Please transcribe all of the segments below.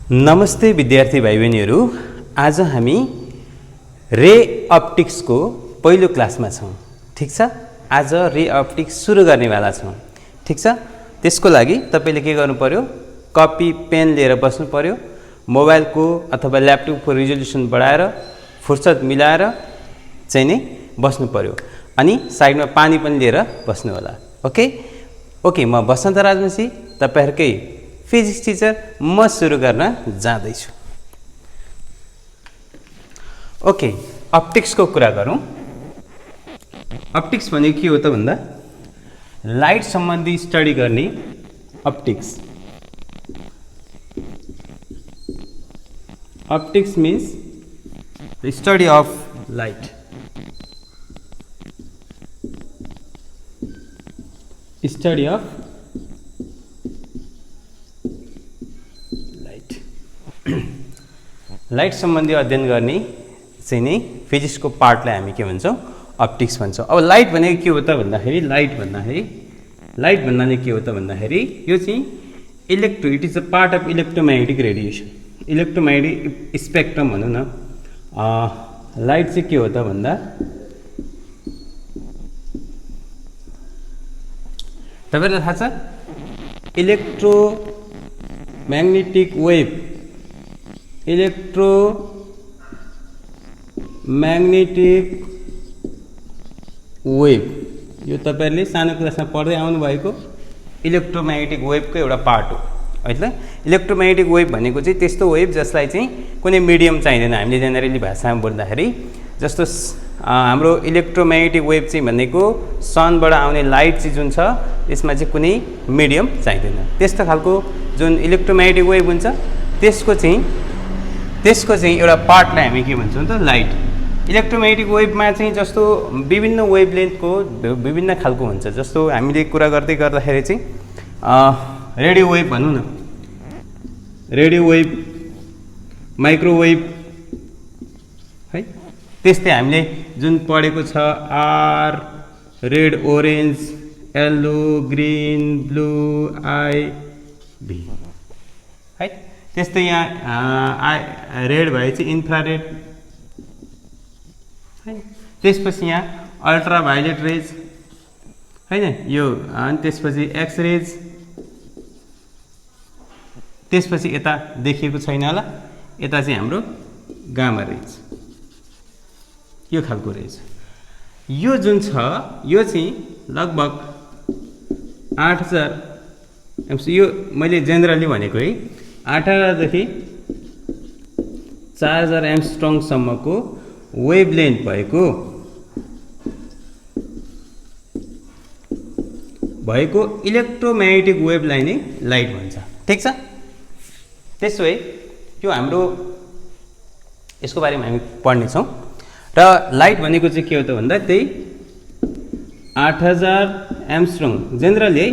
नमस्ते विद्यार्थी भाइ बहिनीहरू, आज हामी रे अप्टिक्सको पहिलो क्लासमा छौँ। ठिक छ, आज रे अप्टिक्स सुरु गर्नेवाला छौँ। ठिक छ, त्यसको लागि तपाईले के गर्नु पर्यो, कपी पेन लिएर बस्नु पर्यो, मोबाइलको अथवा ल्यापटपको रिजोल्युसन बढाएर फुर्सद मिलाएर चाहिँ नै बस्नु पर्यो, अनि साइडमा पानी पनि लिएर बस्नु होला। ओके ओके, म बसन्त राजवंशी, तपाईहरुकै फिजिक्स टिचर। म सुरु गर्न जाँदैछु। ओके, अप्टिक्सको कुरा गरौँ। अप्टिक्स भनेको के हो त भन्दा लाइट सम्बन्धी स्टडी गर्ने optics. Optics means the study of light. Study of light सम्बन्धी अध्ययन गर्ने चाहिँ नै फिजिक्सको पार्टलाई हामी के भन्छौँ, अप्टिक्स भन्छौँ। अब लाइट भनेको के हो त भन्दाखेरि लाइट भन्नाले के हो त भन्दाखेरि यो चाहिँ it is a part of electromagnetic radiation, electromagnetic spectrum भनौँ न। लाइट चाहिँ के हो त भन्दा तपाईलाई थाहा छ, इलेक्ट्रोम्याग्नेटिक वेभ यो तपाईहरुले सानो क्लासमा पढ्दै आउनु भएको इलेक्ट्रोम्याग्नेटिक वेभको एउटा पार्ट हो है त। इलेक्ट्रोम्याग्नेटिक वेभ भनेको चाहिँ त्यस्तो वेभ जसलाई चाहिँ कुनै मिडियम चाहिँदैन। हामीले जेनरली भाषामा बोल्दाखेरि जस्तो हाम्रो इलेक्ट्रोम्याग्नेटिक वेभ चाहिँ भनेको सनबाट आउने लाइट चाहिँ जुन छ त्यसमा चाहिँ कुनै मिडियम चाहिँदैन। त्यस्तो खालको जुन इलेक्ट्रोम्याग्नेटिक वेभ हुन्छ त्यसको चाहिँ एउटा पार्टलाई हामी के भन्छौँ त, लाइट। इलेक्ट्रोम्याग्नेटिक वेभमा चाहिँ जस्तो विभिन्न वेभलेन्थको विभिन्न खालको हुन्छ। जस्तो हामीले कुरा गर्दाखेरि चाहिँ रेडियो वेभ भनौँ न, रेडियो वेभ, माइक्रोवेभ है। त्यस्तै हामीले जुन पढेको छ आर, red, orange, yellow, green, blue, आई, भी है। त्यस्तै यहाँ रेड भएपछि इन्फ्रारेड है। त्यसपछि यहाँ अल्ट्राभायोलेट रेज हैन यो, अनि त्यसपछि एक्स रेज, त्यसपछि यता देखिएको छैन होला, यता चाहिँ हाम्रो गामा रेज, यो खालको रेज। यो जुन छ यो चाहिँ लगभग 8000 यो मैले जेनरली भनेको है, 8000 देखि 4000 एम्स्ट्रङसम्मको वेभलेन्थ भएको इलेक्ट्रोम्याग्नेटिक वेभलाई नै लाइट भन्छ। ठिक छ, त्यसो भए यो हाम्रो यसको बारेमा हामी पढ्नेछौँ। र लाइट भनेको चाहिँ के हो त भन्दा त्यही 8000 एम्स्ट्रङ जेनरली है,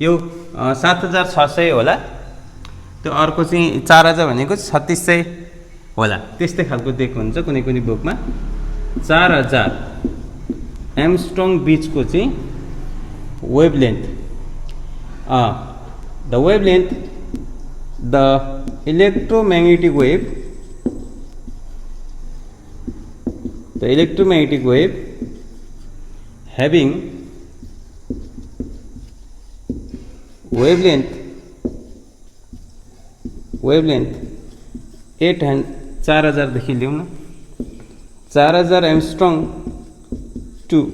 यो 7600 होला, त्यो अर्को चाहिँ 4000 भनेको 3600 होला, त्यस्तै खालको दिएको हुन्छ कुनै कुनै बुकमा। 4000 एम्स्ट्रङ बिचको चाहिँ wavelength, the wavelength, the electromagnetic wave having wavelength 4000 देखि लिउँ न, 4000 एम्स्ट्रङ to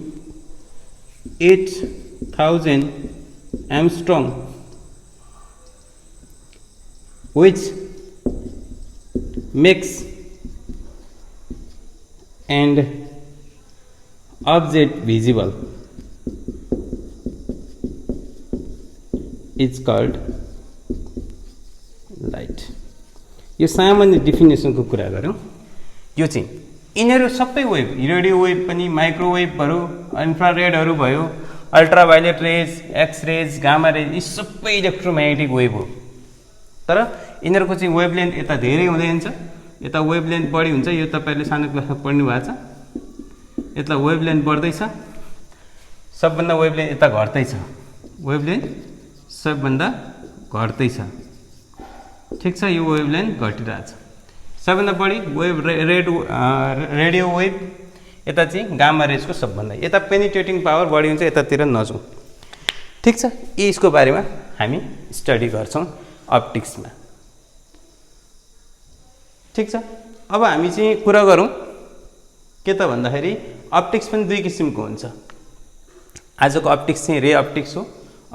8000 एम्स्ट्रङ, which makes and object visible is called light। यो सामान्य डेफिनेसनको कुरा गरौँ। यो चाहिँ यिनीहरू सबै वेभ, रेडियो वेभ पनि, माइक्रोवेभहरू, इन्फ्रारेडहरू भयो, ultraviolet rays, X rays, gamma rays, यी सबै इलेक्ट्रोम्याग्नेटिक वेभ हो। तर यिनीहरूको चाहिँ वेभलेन्थ यता धेरै हुँदै जान्छ, यता वेभलेन्थ बढी हुन्छ। यो तपाईहरुले सानो क्लासमा पढ्नु भएको छ, यता वेभलेन्थ बढ्दैछ, सबभन्दा वेभलेन्थ यता घट्दैछ, वेभलेन्थ सबभन्दा घट्दैछ। ठिक छ, यो वेभलेन्थ घटिरहेछ। सबभन्दा बढी वेभ रेडियो वेभ यता चाहिँ गामा रेजको सबभन्दा, यता पेनिट्रेटिङ पावर बढी हुन्छ, यतातिर नजाउँ। ठिक छ, यसको बारेमा हामी स्टडी गर्छौँ अप्टिक्समा। ठिक छ, अब हामी चाहिँ कुरा गरौँ के त भन्दाखेरि अप्टिक्स पनि दुई किसिमको हुन्छ। आजको अप्टिक्स चाहिँ रे अप्टिक्स हो,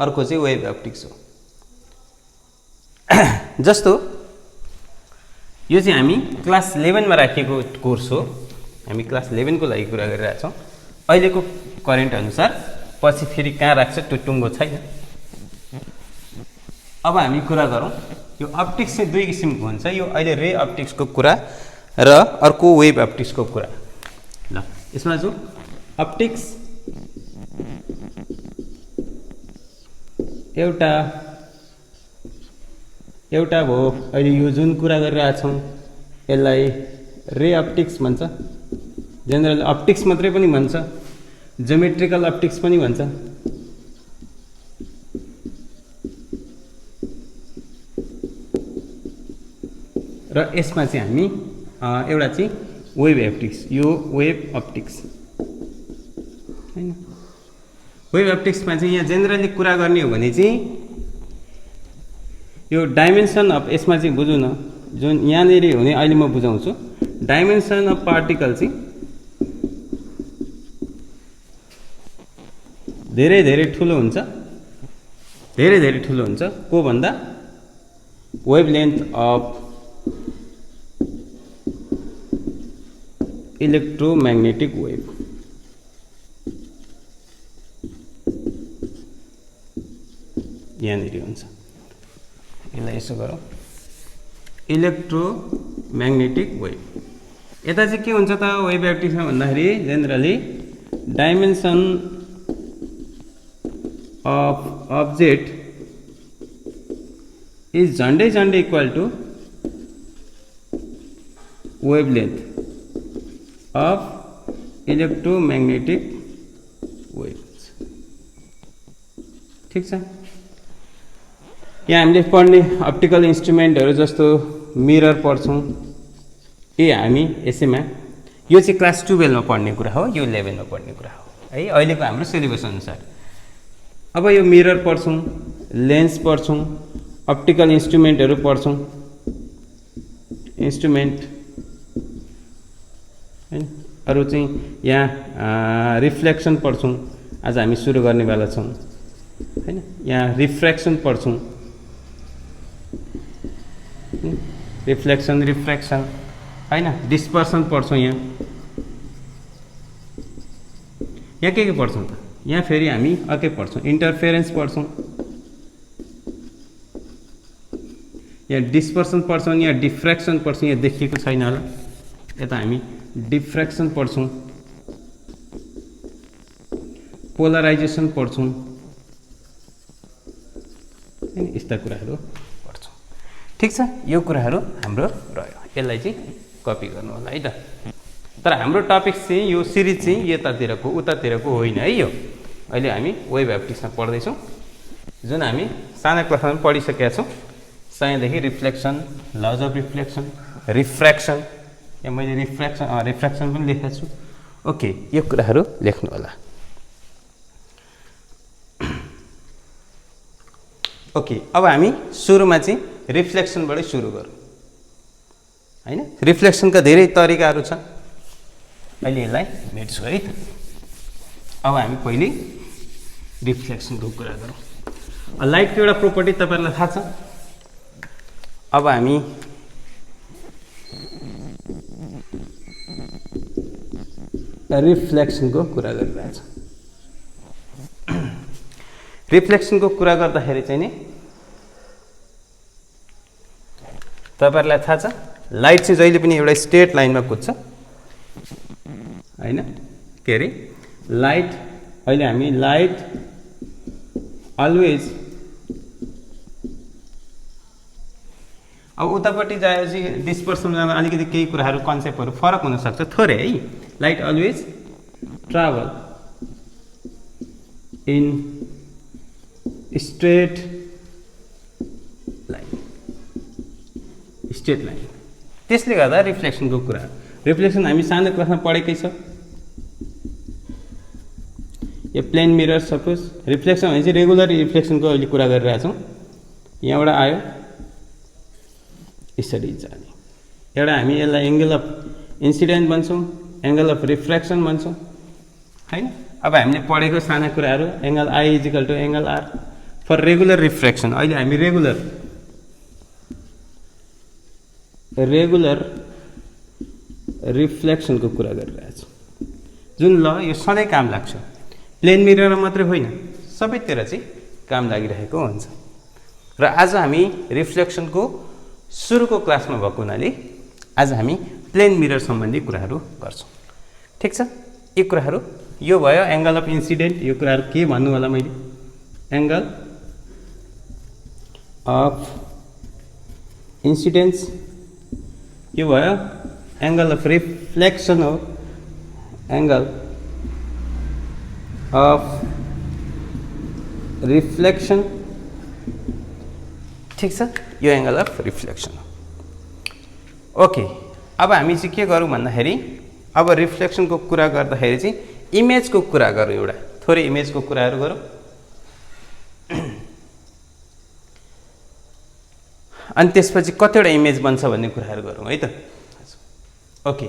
अर्को चाहिँ वेभ अप्टिक्स हो। जस्तो यो चाहिँ हामी क्लास 11 मा राखेको कोर्स हो, हामी क्लास 11 को लागि कुरा गरिरहेछौँ। अहिलेको करेन्ट अनुसार पछि फेरि कहाँ राख्छ त्यो टुङ्गो छैन। अब हामी कुरा गरौँ, यो अप्टिक्स चाहिँ दुई किसिमको हुन्छ। यो अहिले रे अप्टिक्सको कुरा र अर्को वेभ अप्टिक्सको कुरा। ल यसमा जो अप्टिक्स एउटा भयो। अहिले यो जुन कुरा गरिरहेछौँ यसलाई रे अप्टिक्स भन्छ। जेनरल अप्टिक्स मात्रै पनि भन्छ, ज्योमेट्रिकल अप्टिक्स पनि भन्छ। र यसमा चाहिँ हामी एउटा चाहिँ वेभ अप्टिक्स, यो वेभ अप्टिक्स हैन। वेभ अप्टिक्समा चाहिँ यहाँ जेनरली कुरा गर्ने हो भने चाहिँ यो डाइमेन्सन अफ, यसमा चाहिँ बुझौँ न, जुन यहाँनिर हुने अहिले म बुझाउँछु। डाइमेन्सन अफ पार्टिकल चाहिँ धेरै धेरै ठुलो हुन्छ, धेरै धेरै ठुलो हुन्छ। को भन्दा वेभलेन्थ अफ इलेक्ट्रोम्याग्नेटिक वेभ। यहाँनिर हुन्छ, यसलाई यसो गरौँ, इलेक्ट्रोम्याग्नेटिक वेभ। यता चाहिँ के हुन्छ त वेभ अप्टिक्समा भन्दाखेरि generally dimension of object is झन्डै equal to wavelength of electromagnetic waves. ठिक छ, यहाँ हामीले पढ्ने अप्टिकल इन्स्ट्रुमेन्टहरू जस्तो मिरर पढ्छौँ। हामी यसैमा यो चाहिँ क्लास 12 मा पढ्ने कुरा हो, यो 11 मा पढ्ने कुरा हो है, अहिलेको हाम्रो सिलेबस अनुसार। अब यो मिरर पढ्छौँ, लेन्स पढ्छौँ, अप्टिकल इन्स्ट्रुमेन्टहरू पढ्छौँ, इन्स्ट्रुमेन्ट हैन। अरू चाहिँ यहाँ रिफ्लेक्सन पढ्छौँ, आज हामी सुरु गर्नेवाला छौँ हैन। यहाँ रिफ्र्याक्सन पढ्छौँ, रिफ्लेक्सन रिफ्र्याक्सन हैन। डिस्पर्सन पढ्छौँ, यहाँ के पढ्छौँ त, यहाँ फेरि हामी अर्कै पढ्छौँ, इन्टरफेरेन्स पढ्छौँ, यहाँ डिस्पर्सन पढ्छौँ, यहाँ डिफ्र्याक्सन पढ्छौँ। यहाँ देखिएको छैन होला, यता हामी डिफ्र्याक्सन पढ्छौँ, पोलराइजेसन पढ्छौँ हैन, यस्ता कुराहरू पढ्छौँ। ठिक छ, यो कुराहरू हाम्रो रह्यो, यसलाई चाहिँ कपी गर्नु होला है त। तर हाम्रो टपिक चाहिँ यो सिरिज चाहिँ यतातिरको उतातिरको होइन है। यो अहिले हामी वेभ अप्टिक्समा पढ्दैछौँ, जुन हामी साना क्लासमा पनि पढिसकेका छौँ। सानैदेखि reflection, lodge of reflection, refraction, यहाँ मैले रिफ्र्याक्सन पनि लेखेको छु। ओके, यो कुराहरू लेख्नु होला। ओके, अब हामी सुरुमा चाहिँ रिफ्लेक्सनबाटै सुरु गरौँ हैन। रिफ्लेक्सनका धेरै तरिकाहरू छन्, अहिले यसलाई भेट्छु है त। अब हामी पहिले रिफ्लेक्सनको कुरा गरौँ। लाइटको एउटा प्रोपर्टी तपाईँहरूलाई थाहा छ। अब हामी रिफ्लेक्सनको कुरा गरिरहेछौँ। रिफ्लेक्सनको कुरा गर्दाखेरि चाहिँ नि तपाईँहरूलाई थाहा छ, लाइट चाहिँ जहिले पनि एउटा स्ट्रेट लाइनमा कुद्छ हैन। के अरे लाइट, अहिले हामी लाइट अलवेज, अब उतापट्टि जाएपछि डिस्पर्सन जाँदा अलिकति केही कुराहरू कन्सेप्टहरू फरक हुनसक्छ थोरै है। Light always travel in straight line straight line. त्यसले गर्दा रिफ्लेक्सनको कुरा, रिफ्लेक्सन हामी सानो क्लासमा पढेकै छ। यो प्लेन मिरर सपोज रिफ्लेक्सन भने चाहिँ रेगुलर रिफ्लेक्सनको अहिले कुरा गरिरहेछौँ। यहाँबाट आयो यसरी जाने, एउटा हामी यसलाई एङ्गल अफ इन्सिडेन्ट भन्छौँ, एङ्गल अफ रिफ्र्याक्सन भन्छौँ हैन। अब हामीले पढेको साना कुराहरू angle I is equal to angle R for regular refraction. अहिले हामी रेगुलर रिफ्लेक्सनको कुरा गरिरहेछौँ, जुन ल यो सधैँ काम लाग्छ, प्लेन मिररमा मात्रै होइन सबैतिर चाहिँ काम लागिरहेको हुन्छ। र आज हामी रिफ्लेक्सनको सुरुको क्लासमा भएको हुनाले आज हामी प्लेन मिरर सम्बन्धी कुराहरू गर्छौँ। ठिक छ, यी कुराहरू यो भयो एङ्गल अफ इन्सिडेन्ट। यो कुराहरू के भन्नु होला मैले, एङ्गल अफ इन्सिडेन्स, यो भयो एङ्गल अफ रिफ्लेक्सन हो, एङ्गल अफ रिफ्लेक्सन। ठिक छ, यो एङ्गल अफ रिफ्लेक्सन हो। ओके, अब हामी चाहिँ के गरौँ भन्दाखेरि अब रिफ्लेक्सनको कुरा गर्दाखेरि चाहिँ इमेजको कुरा गरौँ, एउटा थोरै इमेजको कुराहरू गरौँ। अनि त्यसपछि कतिवटा इमेज बन्छ भन्ने कुराहरू गरौँ है त। ओके,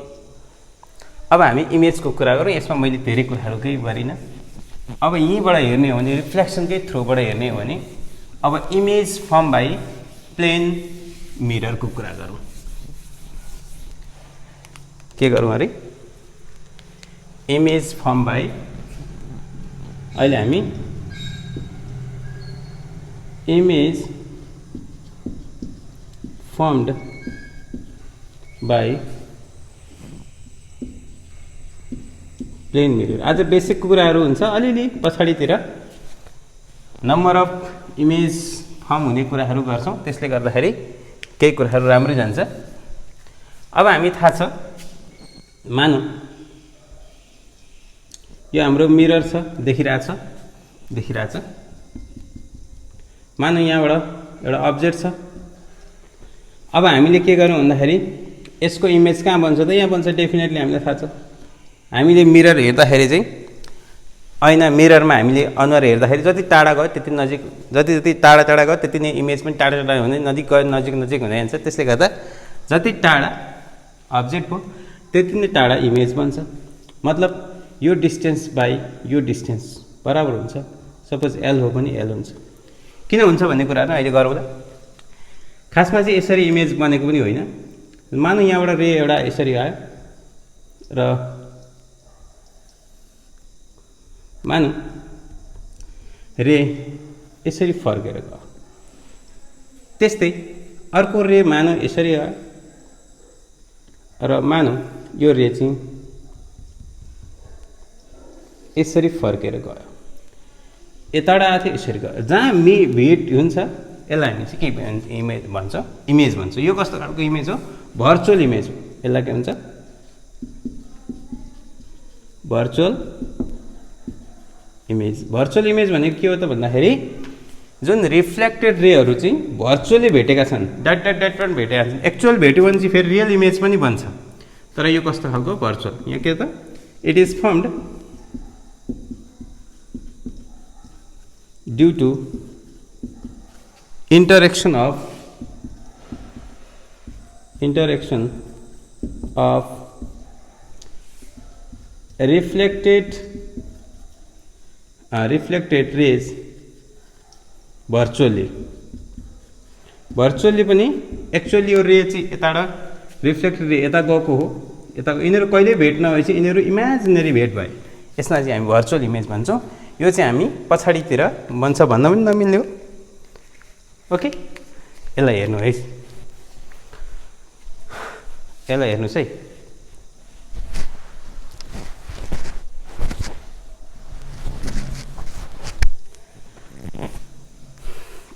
अब हामी इमेजको कुरा गरौँ। यसमा मैले धेरै कुराहरू केही गरिनँ। अब यहीँबाट हेर्ने हो भने रिफ्लेक्सनकै थ्रुबाट हेर्ने हो भने अब इमेज फर्म बाई प्लेन मिररको कुरा गरौँ। के गरौँ अरे, इमेज फर्म बाई, अहिले हामी image formed by plane mirror. आज बेसिक कुराहरू हुन्छ, अलिअलि पछाडितिर नम्बर अफ इमेज फर्म हुने कुराहरू गर्छौँ। त्यसले गर्दाखेरि केही कुराहरू राम्रै जान्छ। अब हामी थाहा छ, मानौँ यो हाम्रो मिरर छ, देखिरहेछ। मानौँ यहाँबाट एउटा अब्जेक्ट छ। अब हामीले के गरौँ भन्दाखेरि यसको इमेज कहाँ बन्छ त, यहाँ बन्छ। डेफिनेटली हामीलाई थाहा छ। हामीले मिरर हेर्दाखेरि चाहिँ ऐना मिररमा हामीले अनुहार हेर्दाखेरि जति टाढा गयो त्यति नजिक, जति टाढा गयो त्यति नै इमेज पनि टाढा हुँदै नजिक गयो नजिक हुँदै जान्छ। त्यसले गर्दा जति टाढा अब्जेक्ट हो त्यति नै टाढा इमेज बन्छ। मतलब यो डिस्टेन्स बाई यो डिस्टेन्स बराबर हुन्छ। सपोज एल हो भने एल हुन्छ। किन हुन्छ भन्ने कुराहरू अहिले गरौँला। खासमा चाहिँ यसरी इमेज बनेको पनि होइन। मानौँ यहाँबाट रे एउटा यसरी आयो र मानौँ रे यसरी फर्केर गयो। त्यस्तै अर्को रे मानौँ यसरी आयो र मानौँ यो रे चाहिँ यसरी फर्केर गयो। यताबाट आएको थियो यसरी गयो। जहाँ भेट हुन्छ यसलाई हामी चाहिँ के इमेज भन्छ। यो कस्तो खालको इमेज हो, भर्चुअल इमेज हो। यसलाई के भन्छ, भर्चुअल इमेज। भर्चुअल इमेज भनेको के हो त भन्दाखेरि जुन रिफ्लेक्टेड रेहरू चाहिँ भर्चुअली भेटेका छन्, डट पनि भेटेका छन्। एक्चुअल भेट्यो भने चाहिँ फेरि रियल इमेज पनि बन्छ। तर यो कस्तो खालको भर्चुअल, यहाँ के त, it is formed due to interaction of reflected rays virtually पनि एक्चुअली यो रे चाहिँ यताबाट रिफ्लेक्टेड रे यता गएको हो, यताको यिनीहरू कहिल्यै भेट नभएपछि यिनीहरू इमेजिनेरी भेट भए। यसलाई चाहिँ हामी भर्चुअल इमेज भन्छौँ। यो चाहिँ हामी पछाडितिर बन्छ भन्न पनि नमिल्ने हो। ओके, यसलाई हेर्नु है, यसलाई हेर्नुहोस् है।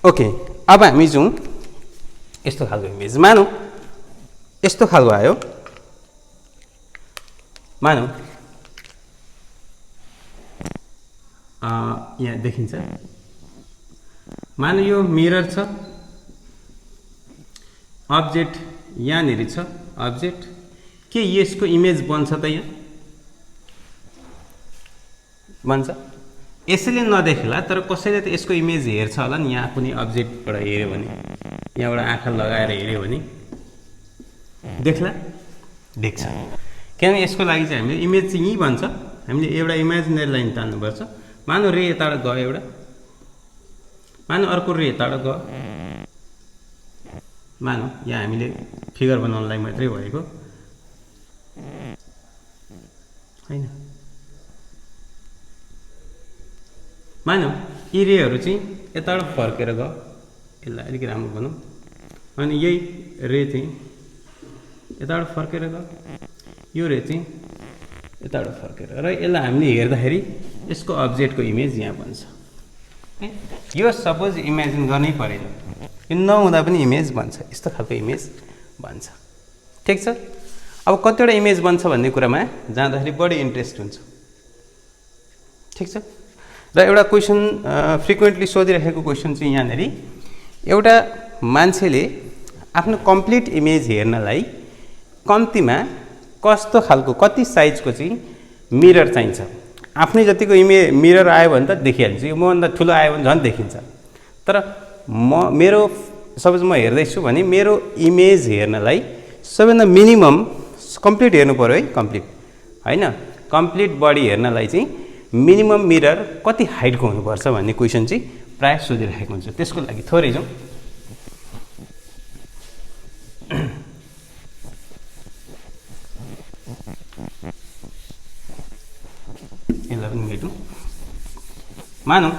ओके, अब हामी जाउँ यस्तो खालको इमेज। मानौँ यस्तो खालको आयो। मानौँ यहाँ देखिन्छ। मानौँ यो मिरर छ, अब्जेक्ट यहाँनिर छ अब्जेक्ट, के यसको इमेज बन्छ त यहाँ बन्छ? यसैले नदेख्ला तर कसैले त यसको इमेज हेर्छ होला नि। यहाँ कुनै अब्जेक्टबाट हेऱ्यो भने, यहाँबाट आँखा लगाएर हेऱ्यो भने देख्ला, देख्छ। किनभने यसको लागि चाहिँ हामीले इमेज चाहिँ यहीँ भन्छ, हामीले एउटा इमेजिनेरी लाइन तान्नुपर्छ। मानौ रे यताबाट गयो एउटा, मानौ अर्को रे यताबाट गयो, मानौ यहाँ हामीले फिगर बनाउनलाई मात्रै भएको होइन। मानौ यी रेहरू चाहिँ यताबाट फर्केर गयो, यसलाई अलिक राम्रो बनाऊ, अनि यही रे चाहिँ यताबाट फर्केर गयो, यो रे चाहिँ यताबाट फर्केर, र यसलाई हामीले हेर्दाखेरि यसको अब्जेक्टको इमेज यहाँ बन्छ। यो सपोज इमेजिन गर्नै परेन, यो नहुँदा पनि इमेज बन्छ, यस्तो खालको इमेज बन्छ। ठिक छ। अब कतिवटा इमेज बन्छ भन्ने कुरामा जाँदाखेरि बढी इन्ट्रेस्ट हुन्छ। ठिक छ। र एउटा क्वेसन फ्रिक्वेन्टली सोधिरहेको क्वेसन चाहिँ यहाँनिर, एउटा मान्छेले आफ्नो कम्प्लिट इमेज हेर्नलाई कम्तीमा कस्तो खालको कति साइजको चाहिँ मिरर चाहिन्छ? आफ्नै जतिको मिरर आयो भने त देखिहाल्छ, यो मभन्दा ठुलो आयो भने झन् देखिन्छ। तर मेरो सपोज म हेर्दैछु भने मेरो इमेज हेर्नलाई सबैभन्दा मिनिमम कम्प्लिट हेर्नु पऱ्यो है, कम्प्लिट होइन, कम्प्लिट बडी हेर्नलाई चाहिँ मिनिमम मिरर कति हाइटको हुनुपर्छ भन्ने क्वेसन चाहिँ प्रायः सोधिरहेको हुन्छ। त्यसको लागि थोरै जाउँ। यसलाई पनि भेटौँ। मानौँ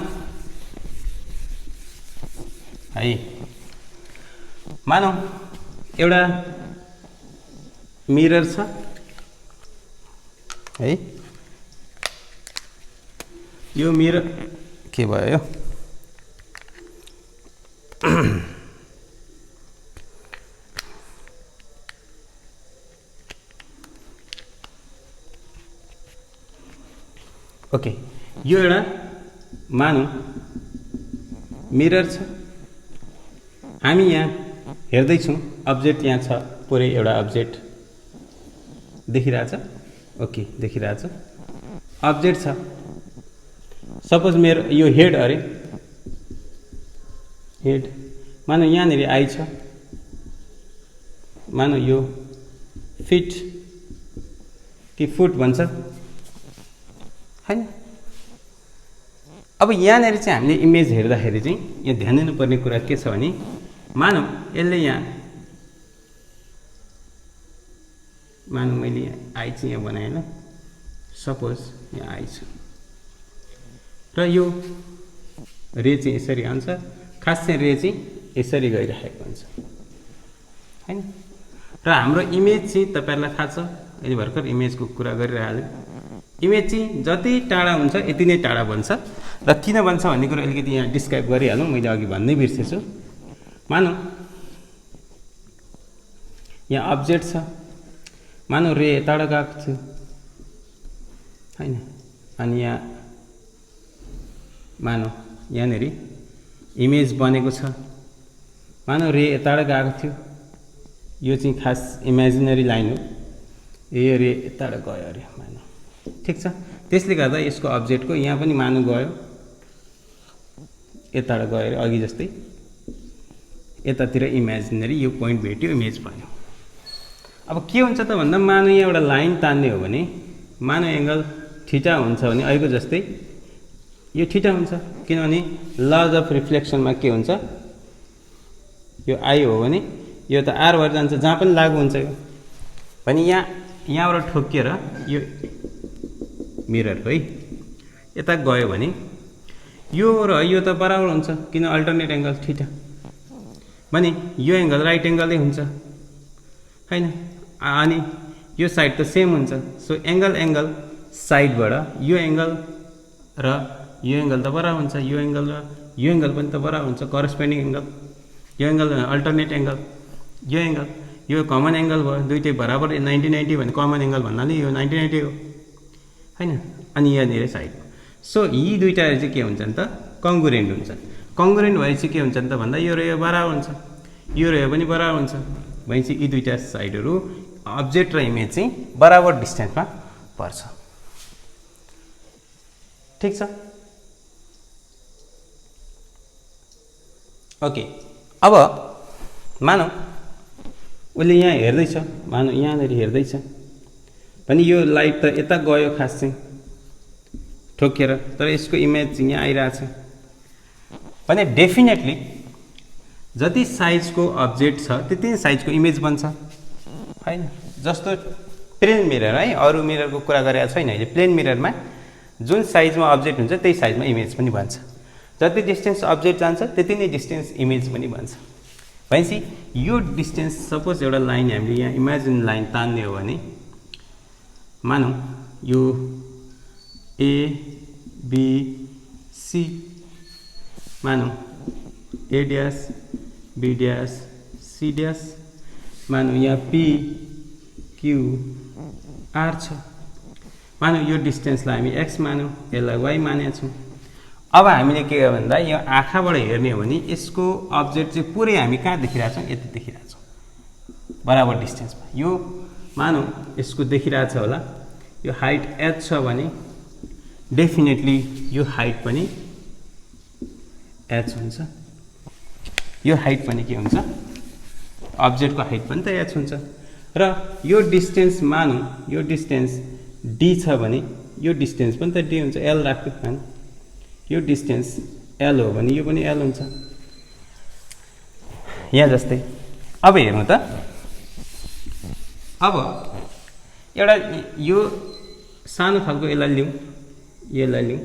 है, मानौँ एउटा मिरर छ है, यो मिरर के भयो, ओके, यो एउटा मानौँ मिरर छ, हामी यहाँ हेर्दैछौँ, अब्जेक्ट यहाँ छ, पुरै एउटा अब्जेक्ट देखिरहेछ। ओके, देखिरहेछ, अब्जेक्ट छ। सपोज मेरो यो हेड अरे, हेड, मानौ यहाँनिर आई छ, मानौ यो फिट कि फुट भन्छ हैन। अब यहाँनिर चाहिँ हामीले इमेज हेर्दाखेरि चाहिँ यहाँ ध्यान दिनुपर्ने कुरा के छ भने, मानौ यसले यहाँ, मानौ मैले यहाँ आई चाहिँ यहाँ बनाएँ ल, सपोज यहाँ आई छ, र यो रे चाहिँ यसरी आउँछ, खास चाहिँ रे चाहिँ यसरी गइरहेको हुन्छ हैन। र हाम्रो इमेज चाहिँ तपाईँहरूलाई थाहा छ, अहिले भर्खर इमेजको कुरा गरिरहले, इमेज चाहिँ जति टाढा हुन्छ यति नै टाढा बन्छ। र किन बन्छ भन्ने कुरा अलिकति यहाँ डिस्क्राइब गरिहालौँ, मैले अघि भन्नै बिर्सेछु। मानौ यहाँ अब्जेक्ट छ, मानौ रे यताबाट गएको थियो हैन, अनि यहाँ मानौ यहाँनिर इमेज बनेको छ, मानौ रे यताबाट गएको थियो, यो चाहिँ खास इमेजिनरी लाइन हो, यो रे यताबाट गयो अरे मानौ। ठिक छ। त्यसले गर्दा यसको अब्जेक्टको यहाँ पनि मानौ गयो, यताबाट गयो अरे, अघि जस्तै यतातिर इमेजिनरी यो पोइन्ट भेट्यो, इमेज बन्यो। अब के हुन्छ त भन्दा, मानौ यहाँ एउटा लाइन तान्ने हो भने, मानौ एङ्गल थीटा हुन्छ भने अहिलेको जस्तै यो थीटा हुन्छ, किनभने लज अफ रिफ्लेक्सनमा के हुन्छ, यो आई हो भने यो त आर भएर जान्छ, जहाँ पनि लागु हुन्छ यो भने, यहाँबाट ठोकिएर यो मिरर है यता गयो भने यो र यो त बराबर हुन्छ, किन अल्टरनेट एङ्गल थीटा भने यो एङ्गल राइट एङ्गलै हुन्छ हैन, अनि यो साइड त सेम हुन्छ। सो एङ्गल साइडबाट यो एङ्गल र यो एङ्गल त बराबर हुन्छ, यो एङ्गल र यो एङ्गल पनि त बराबर हुन्छ, करस्पोन्डिङ एङ्गल, यो एङ्गल अल्टरनेट एङ्गल, यो एङ्गल, यो कमन एङ्गल भयो, दुइटै बराबर 90-90 भने कमन एङ्गल भन्नाले यो 90-90 हो हैन। अनि यहाँनिर साइड, सो यी दुईटा चाहिँ के हुन्छन् त, कङ्ग्रुएन्ट हुन्छ। कङ्ग्रुएन्ट भएपछि के हुन्छ त भन्दा, यो र यो बराबर हुन्छ, यो र यो पनि बराबर हुन्छ भनेपछि यी दुईटा साइडहरू अब्जेक्ट र इमेज चाहिँ बराबर डिस्टेन्समा पर्छ। ठीक छ। ओके, अब मानौ उसले यहाँ हेर्दैछ, मानौ यहाँनिर हेर्दैछ भने यो लाइट त यता गयो खास चाहिँ ठोकेर, तर यसको इमेज यहाँ आइरहेछ भने डेफिनेटली जति साइजको अब्जेक्ट छ त्यति नै साइजको इमेज बन्छ हैन। जस्तो प्लेन मिरर है, अरू मिररको कुरा गरेको छैन अहिले। प्लेन मिररमा जुन साइजमा अब्जेक्ट हुन्छ त्यही साइजमा इमेज पनि बन्छ। जति डिस्टेन्स अब्जेक्ट जान्छ त्यति नै डिस्टेन्स इमेज पनि बन्छ। भनेपछि यो डिस्टेन्स सपोज एउटा लाइन हामीले यहाँ इमेजिन लाइन तान्ने हो भने मानौ यो ए बी सी, मानौ A dash B dash C dash, मानौ यहाँ पी क्यू आर छ। मानौ यो डिस्टेन्सलाई हामी एक्स मानौँ, यसलाई वाई मानेका छौँ। अब हामीले के हो भन्दा यो आँखाबाट हेर्ने हो भने यसको अब्जेक्ट चाहिँ पुरै हामी कहाँ देखिरहेछौँ, यति देखिरहेछौँ बराबर डिस्टेन्समा। यो मानौ यसको देखिरहेछ होला, यो हाइट एच छ भने डेफिनेटली यो हाइट पनि एच हुन्छ। यो हाइट पनि के हुन्छ, अब्जेक्टको हाइट पनि त एच हुन्छ। र यो डिस्टेन्स मानौ यो डिस्टेन्स डी छ भने यो डिस्टेन्स पनि त डी हुन्छ, एल राख्यो हैन। यो डिस्टेन्स एल हो भने यो पनि एल हुन्छ यहाँ जस्तै। अब हेर्नु त, अब एउटा यो सानो खालको यसलाई लिउँ, यसलाई लिउँ,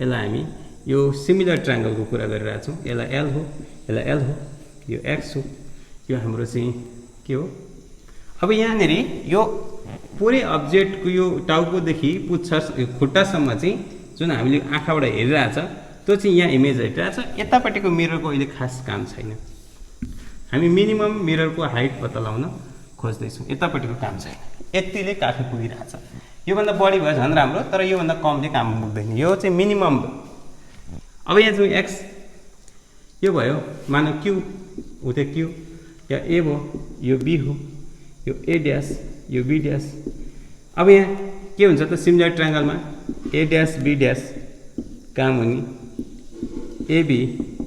यसलाई हामी यो सिमिलर ट्रायंगलको कुरा गरिरहेछौँ। यसलाई एल हो, यसलाई एल हो, यो एक्स हो, यो हाम्रो चाहिँ के हो। अब यहाँनिर यो पुरै अब्जेक्टको यो टाउकोदेखि पुच्छर खुट्टासम्म चाहिँ जुन हामीले आँखाबाट हेरिरहेछ त्यो चाहिँ यहाँ इमेज हेरिरहेछ। यतापट्टिको मिररको अहिले खास काम छैन, हामी मिनिमम मिररको हाइट पत्ता लगाउन खोज्दैछौँ, यतापट्टिको काम छैन। यतिले काफी पुगिरहेछ, योभन्दा बढी भयो झन् राम्रो, तर योभन्दा कमले काम पुग्दैन, यो चाहिँ मिनिमम भयो। अब यहाँ चाहिँ एक्स यो भयो, मानौ क्यू उतै क्यू, या ए भयो, यो बी हो, यो ए ड्यास, यो बी ड्यास। अब यहाँ के हुन्छ त सिमिलर ट्रायंगलमा ए ड्यास बी ड्यास काम हुने AB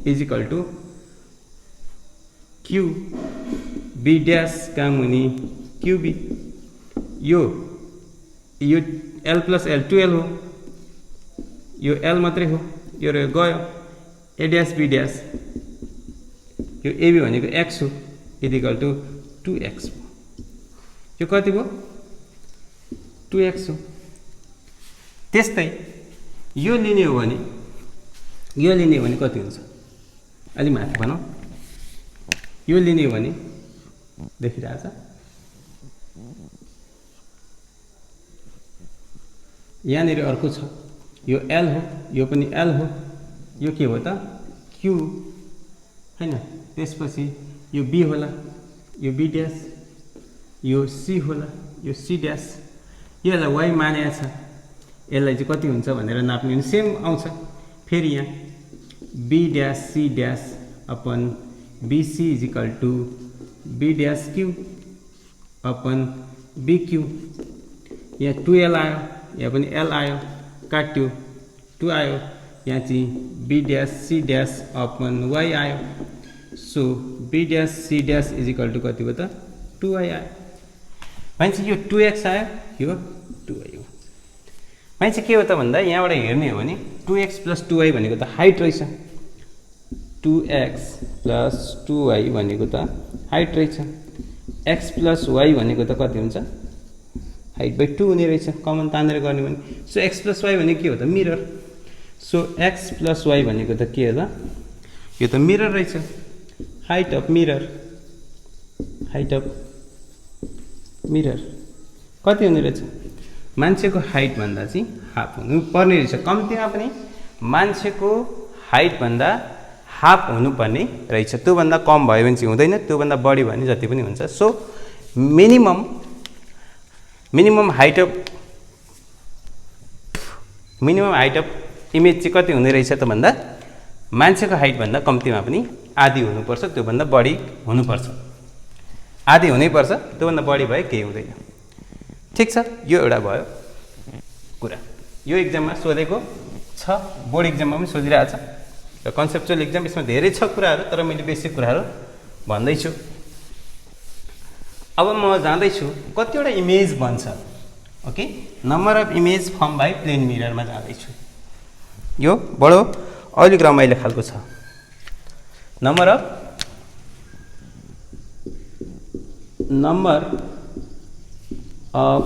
is equal to QB बी ड्यास काम हुने क्यूबी। यो एल प्लस एल 2L हो, यो एल मात्रै हो, यो गयो ए ड्यास बी ड्यास, यो एबी भनेको एक्स हो इज इक्वल टू 2x। यो कति भयो 2x हो। त्यस्तै यो लिने हो भने कति हुन्छ, अलि माथि भनौँ, यो लिने हो भने देखिरहेछ यहाँनिर अर्को छ, यो एल हो, यो पनि एल हो, यो के हो त क्यू हैन। त्यसपछि यो बी होला, यो बी ड्यास, यो सी होला, यो सी ड्यास। यसलाई वाई मानेको छ, यसलाई चाहिँ कति हुन्छ भनेर नाप्ने भने सेम आउँछ। फेरि यहाँ B dash C dash upon B C is equal to B dash Q upon B Q. यहाँ 2L आयो, यहाँ पनि एल आयो, काट्यो 2 आयो, यहाँ चाहिँ B dash C dash upon Y आयो। So B dash C dash is equal to कति भयो त 2y आयो। भनेपछि यो 2x आयो, यो 2y हो। भनेपछि के हो त भन्दा यहाँबाट हेर्ने हो भने 2x प्लस 2y भनेको त हाइट रहेछ, 2x प्लस 2y भनेको त हाइट रहेछ, x प्लस y भनेको त कति हुन्छ हाइट बाई 2 हुने रहेछ कमन तानेर गर्ने भने। सो x प्लस y भनेको के हो त mirror. So x plus y भनेको त के हो त, यो त मिरर रहेछ, height of mirror, height of mirror कति हुने रहेछ, मान्छेको हाइट भन्दा चाहिँ हाफ हुनुपर्ने रहेछ। कम्तीमा पनि मान्छेको हाइट भन्दा हाफ हुनुपर्ने रहेछ, त्योभन्दा कम भयो भने चाहिँ हुँदैन, त्योभन्दा बढी भयो भने जति पनि हुन्छ। So minimum height of image चाहिँ कति हुने रहेछ त भन्दा मान्छेको हाइट भन्दा कम्तीमा पनि आधी हुनुपर्छ, त्योभन्दा बढी हुनुपर्छ। आधी हुनैपर्छ, त्योभन्दा बढी भए केही हुँदैन। ठिक छ, यो एउटा भयो कुरा। यो इक्जाममा सोधेको छ, बोर्ड इक्जाममा पनि सोधिरहेछ र कन्सेप्चुअल इक्जाम यसमा धेरै छ कुराहरू, तर मैले बेसिक कुराहरू भन्दैछु। अब म जाँदैछु कतिवटा इमेज बन्छ। Okay, number of image form by plane मिररमा जाँदैछु। यो बडो अलिक रमाइलो खालको छ। नम्बर अफ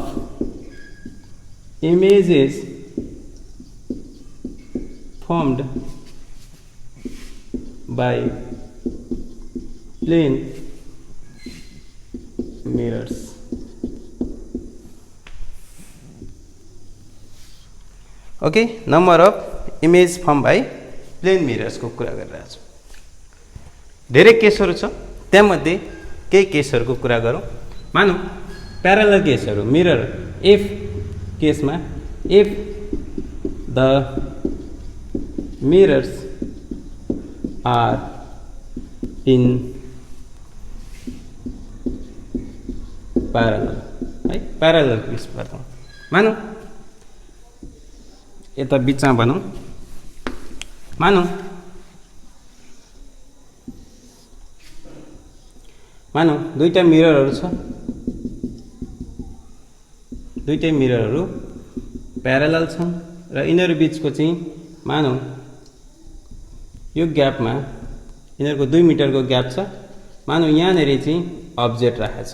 images formed by plane mirrors. Okay, number of image form by plane मिरर्सको कुरा गरिरहेको छु। धेरै केसहरू छ, त्यहाँमध्ये केही केसहरूको कुरा गरौँ। मानौँ प्यारलल केसहरू, मिरर इफ केसमा, if the mirrors are in parallel, है प्यारलल केस भनौँ। मानौँ यता बिचमा भनौँ, मानौँ दुईटा मिररहरू छ, दुईटै मिररहरू प्यारलल छन् र यिनीहरू बिचको चाहिँ मानौँ यो ग्यापमा यिनीहरूको 2 मिटरको ग्याप छ। मानौँ यहाँनिर चाहिँ अब्जेक्ट राखेको छ,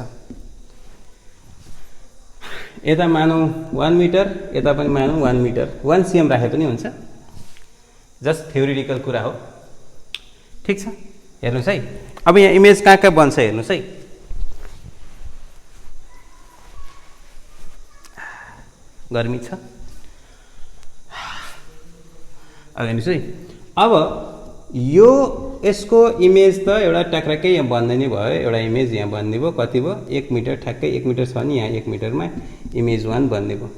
यता मानौँ 1 मिटर, यता पनि मानौँ 1 मिटर, 1 cm राखे पनि हुन्छ, जस्ट थ्योरिटिकल कुरा हो। ठिक छ, हेर्नुहोस् है। अब यहाँ इमेज कहाँ कहाँ बन्छ हेर्नुहोस् है। गर्मी छ, अब हेर्नुहोस् है। अब यो यसको इमेज त एउटा ट्याक्राकै यहाँ बन्दै नै भयो, एउटा इमेज यहाँ बन्ने भयो। कति भयो? 1 मिटर, ठ्याक्कै 1 मिटर छ नि, यहाँ 1 मिटरमा इमेज 1 बन्ने भयो।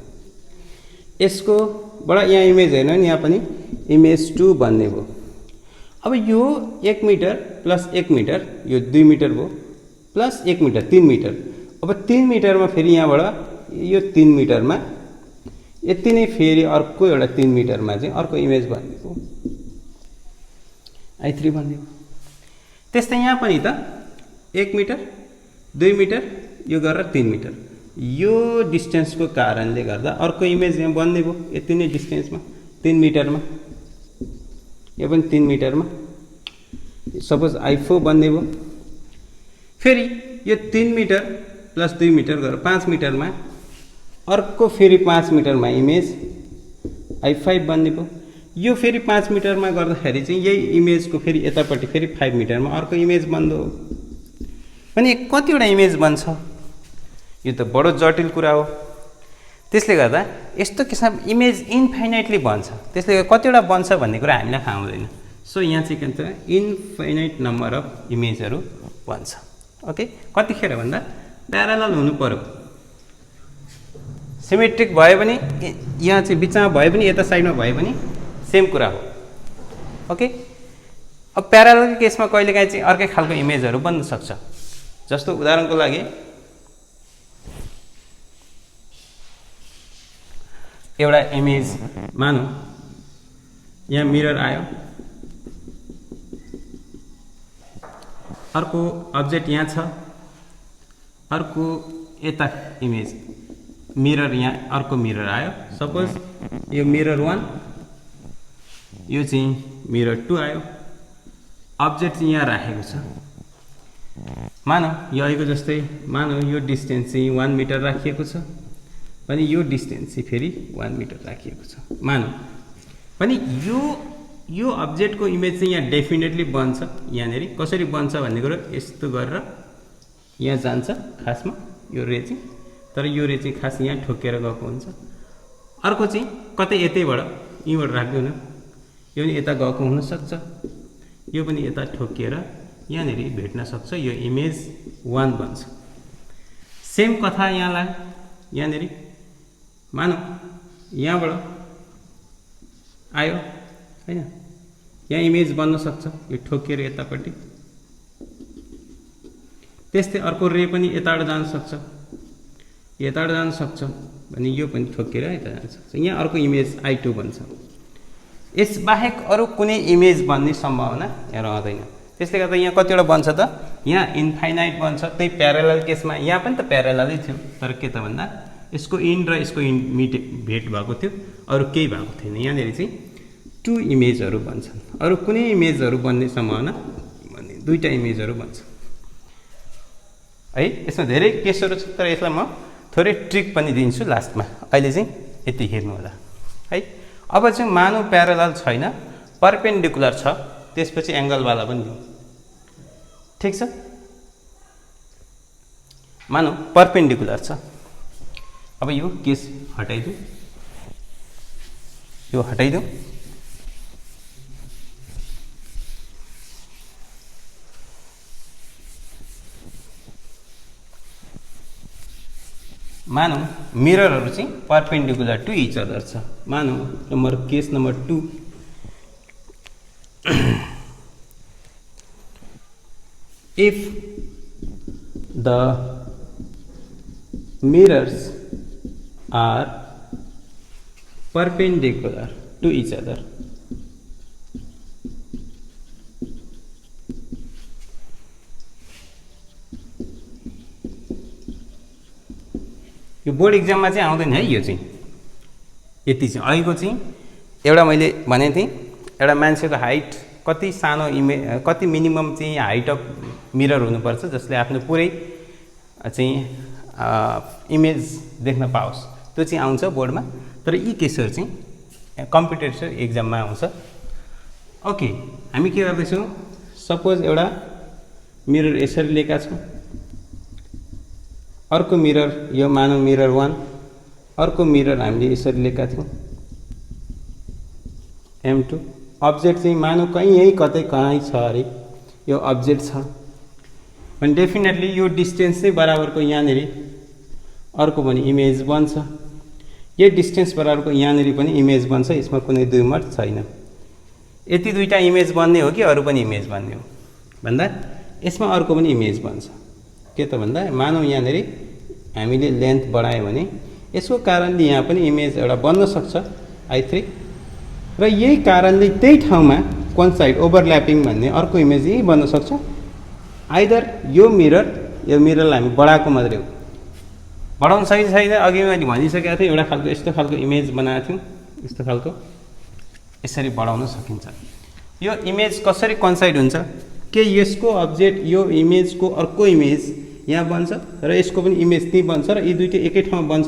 यसकोबाट यहाँ इमेज हेर्नु नि, यहाँ पनि इमेज 2 बन्ने भयो। अब यो 1 मिटर प्लस 1 मिटर, यो 2 मिटर भयो, प्लस 1 मिटर 3 मिटर। अब 3 मिटरमा फेरि यहाँबाट यो 3 मिटरमा यति नै फेरि अर्को एउटा 3 मिटरमा चाहिँ अर्को इमेज बन्ने भयो, I3 बन्ने भयो। त्यस्तै यहाँ पनि त 1 मिटर 2 मिटर यो गरेर 3 मिटर, यो डिस्टेन्सको कारणले गर्दा अर्को इमेज यहाँ बन्ने भयो यति नै डिस्टेन्समा 3 मिटरमा, यो पनि 3 मिटरमा, सपोज I4 बन्ने भयो। फेरि यो 3 मिटर प्लस 2 मिटर गरेर 5 मिटरमा अर्को फेरि 5 मिटरमा इमेज I5 बन्ने भयो। यो फेरि 5 मिटरमा गर्दाखेरि चाहिँ यही इमेजको फेरि यतापट्टि फेरि 5 मिटरमा अर्को इमेज बन्दो। अनि कतिवटा इमेज बन्छ, यो त बडो जटिल कुरा हो। त्यसले गर्दा यस्तो किसिम इमेज इन्फाइनाइटली बन्छ, त्यसले गर्दा कतिवटा बन्छ भन्ने कुरा हामीलाई थाहा हुँदैन। सो यहाँ चाहिँ के भन्छ, इन्फाइनाइट नम्बर अफ इमेजहरू बन्छ। ओके, कतिखेर भन्दा प्यारलल हुनु पर्यो, सिमेट्रिक भयो भने यहाँ चाहिँ बिचमा भयो पनि यता साइडमा भयो पनि सेम कुरा हो। ओके, अब प्यारलल केसमा कहिलेकाहीँ चाहिँ अर्कै खालको इमेजहरू बन्न सक्छ। जस्तो उदाहरणको लागि एउटा इमेज मानौँ यहाँ मिरर आयो, अर्को अब्जेक्ट यहाँ छ, अर्को यता इमेज मिरर यहाँ अर्को मिरर आयो। सपोज यो मिरर 1, यो चाहिँ मिरर 2 आयो, अब्जेक्ट चाहिँ यहाँ राखेको छ। मानौँ यो अहिलेको जस्तै मानौँ यो डिस्टेन्स चाहिँ 1 मिटर राखिएको छ, अनि यो डिस्टेन्स चाहिँ फेरि 1 मिटर राखिएको छ। मानौँ पनि यो अब्जेक्टको इमेज चाहिँ यहाँ डेफिनेटली बन्छ। यहाँनिर कसरी बन्छ भन्ने कुरो यस्तो गरेर यहाँ जान्छ खासमा यो रे चाहिँ, तर यो रे चाहिँ खास यहाँ ठोकेर गएको हुन्छ। अर्को चाहिँ कतै यतैबाट यहीँबाट राख्दैन, यो पनि यता गएको हुनसक्छ, यो पनि यता ठोकिएर यहाँनिर भेट्न सक्छ, यो इमेज 1 बन्छ। सेम कथा यहाँलाई यहाँनिर मानौँ यहाँबाट आयो हैन, यहाँ इमेज बन्न सक्छ, यो ठोकिएर यतापट्टि त्यस्तै अर्को रे पनि यताबाट जान सक्छ, यताबाट जान सक्छ भने यो पनि ठोकेर यता जान सक्छ। यहाँ अर्को इमेज I2 बन्छ। यसबाहेक अरू कुनै इमेज बन्ने सम्भावना यहाँ रहँदैन। त्यसले गर्दा यहाँ कतिवटा बन्छ त, यहाँ इन्फाइनाइट बन्छ। त्यही प्यारेलल केसमा यहाँ पनि त प्यारेललै थियो, तर के त भन्दा यसको इन र यसको इन भेट भएको थियो, अरू केही भएको थिएन। यहाँनिर चाहिँ 2 इमेजहरू बन्छन्। अरू कुनै इमेजहरू बन्ने सम्भावना भने 2टा इमेजहरू बन्छ है। यसमा धेरै केसहरू छ, तर यसलाई म थोरै ट्रिक पनि दिन्छु लास्टमा। अहिले चाहिँ यति हेर्नु होला है। अब चाहिँ मानौ प्यारेलल छैन, परपेन्डिकुलर छ, त्यसपछि एङ्गलवाला पनि दिउँ, ठिक छ। मानौ परपेन्डिकुलर छ। अब यो केस हटाइदिउँ, यो हटाइदिउँ। मानौ मिररहरू चाहिँ परपेन्डिकुलर टु इच अदर छ। मानौ case number 2, if the mirrors are perpendicular to each other, यो बोर्ड इक्जाममा चाहिँ आउँदैन है। यो चाहिँ यति चाहिँ अहिलेको चाहिँ एउटा मैले भनेको थिएँ, एउटा मान्छेको हाइट कति सानो कति मिनिमम चाहिँ हाइट अफ मिरर हुनुपर्छ जसले आफ्नो पुरै चाहिँ इमेज देख्न पाओस्, त्यो चाहिँ आउँछ बोर्डमा। तर यी केसहरू चाहिँ कम्पिटेटिभ एक्जाममा आउँछ। ओके, हामी के गर्दैछौँ, सपोज एउटा मिरर यसरी लिएका छौँ, अर्को मिरर यो मानौ मिरर 1, अर्को मिरर हामीले यसरी लिएका थियौँ M2। अब्जेक्ट चाहिँ मानौ कहीँ यही कतै कहीँ छ अरे, यो अब्जेक्ट छ भने डेफिनेटली यो डिस्टेन्स चाहिँ बराबरको यहाँनिर अर्को पनि इमेज बन्छ, यो डिस्टेन्स बराबरको यहाँनिर पनि इमेज बन्छ। यसमा कुनै दुई मत छैन। यति 2टा इमेज बन्ने हो कि अरू पनि इमेज बन्ने हो भन्दा यसमा अर्को पनि इमेज बन्छ। के त भन्दा मानौ यहाँनिर हामीले लेन्थ बढायो भने यसको कारणले यहाँ पनि इमेज एउटा बन्न सक्छ I3, र यही कारणले त्यही ठाउँमा कोइन्साइड ओभरल्यापिङ भन्ने अर्को इमेज यही बन्न सक्छ। आइदर यो मिररलाई हामी बढाएको मात्रै हो, बढाउन सकिन्छ छैन। अघि मैले भनिसकेको थिएँ, एउटा खालको यस्तो खालको इमेज बनाएको थियौँ, यस्तो खालको यसरी बढाउन सकिन्छ। यो इमेज कसरी कोइन्साइड हुन्छ, के यसको अब्जेक्ट यो इमेजको अर्को इमेज यहाँ बन्छ र यसको पनि इमेज त्यही बन्छ र यी दुईटै एकै ठाउँमा बन्छ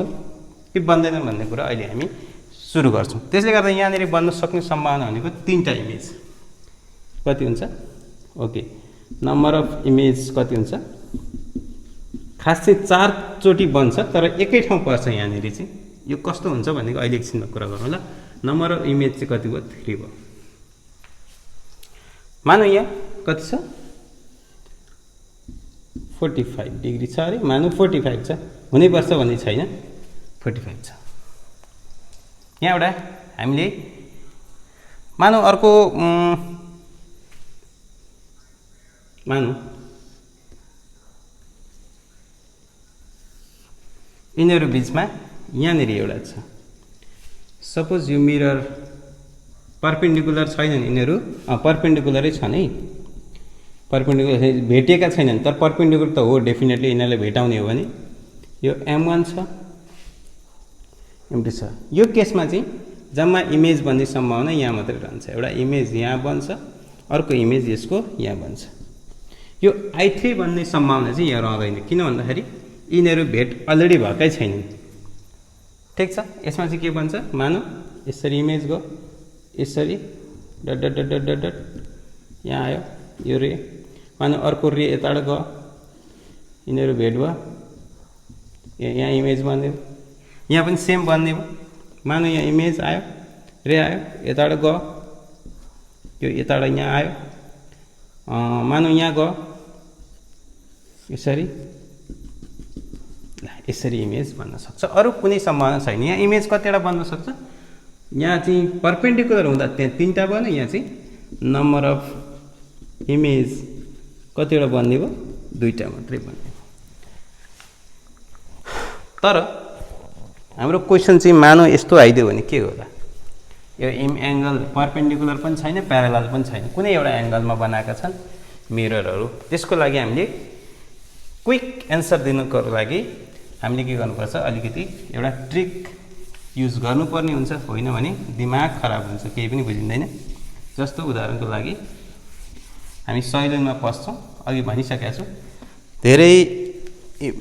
कि बन्दैन भन्ने कुरा अहिले हामी सुरु गर्छौँ। त्यसले गर्दा यहाँनिर बन्न सक्ने सम्भावना भनेको 3टा इमेज कति हुन्छ। ओके, नम्बर अफ इमेज कति हुन्छ, खास चाहिँ 4 चोटि बन्छ तर एकै ठाउँ पर्छ। यहाँनिर चाहिँ यो कस्तो हुन्छ भनेको अहिले एकछिनमा कुरा गरौँ ल। नम्बर अफ इमेज चाहिँ कति भयो, 3 भयो। मानौ यहाँ कति छ, 45 डिग्री छ अरे, मानौ 45 छ, हुनैपर्छ भन्ने छैन, 45 छ। यहाँबाट हामीले मानौ अर्को मानौ यिनीहरू बिचमा यहाँनिर एउटा छ। सपोज यो मिरर परपेन्डिकुलर छैनन्, यिनीहरू परपेन्डिकुलरै छन् है, परपेन्डिकुलर भेटिएका छैनन्, तर परपेन्डिकुलर त हो डेफिनेटली। यिनीहरूलाई भेटाउने हो भने यो M1 छ, M2 छ। यो केसमा चाहिँ जम्मा इमेज बन्ने सम्भावना यहाँ मात्रै रहन्छ। एउटा इमेज यहाँ बन्छ, अर्को इमेज यसको यहाँ बन्छ। यो I3 बन्ने सम्भावना चाहिँ यहाँ रहँदैन, किन भन्दाखेरि यिनीहरू भेट अलरेडी भएकै छैनन्, ठिक छ। यसमा चाहिँ के बन्छ, मानौ यसरी इमेज गयो, यसरी dot dot dot dot dot यहाँ आयो यो रे, मानौ अर्को रे यताबाट गयो, यिनीहरू भेट भयो, यहाँ इमेज बनिदियो, यहाँ पनि सेम बनिदियो। मानौ यहाँ इमेज आयो, रे आयो, यताबाट गयो, यो यताबाट यहाँ आयो, मानौ यहाँ गयो यसरी, यसरी इमेज बन्न सक्छ। अरू कुनै सम्भावना छैन। यहाँ इमेज कतिवटा बन्न सक्छ, यहाँ चाहिँ परपेन्डिकुलर हुँदा त्यहाँ 3टा बन्यो, यहाँ चाहिँ नम्बर अफ इमेज कतिवटा बन्ने भयो, दुईटा मात्रै बन्यो। तर हाम्रो क्वेसन चाहिँ मानौ यस्तो आइदियो भने के होला? यो एङ्गल परपेन्डिकुलर पनि छैन, प्यारालल पनि छैन, कुनै एउटा एङ्गलमा बनाएका छन् मिररहरू। त्यसको लागि हामीले क्विक एन्सर दिनुको लागि हामीले के गर्नुपर्छ? अलिकति एउटा ट्रिक युज गर्नुपर्ने हुन्छ, होइन भने दिमाग खराब हुन्छ, केही पनि बुझिँदैन। जस्तो उदाहरणको लागि हामी सैलुनमा पस्छौँ, अघि भनिसकेको छु, धेरै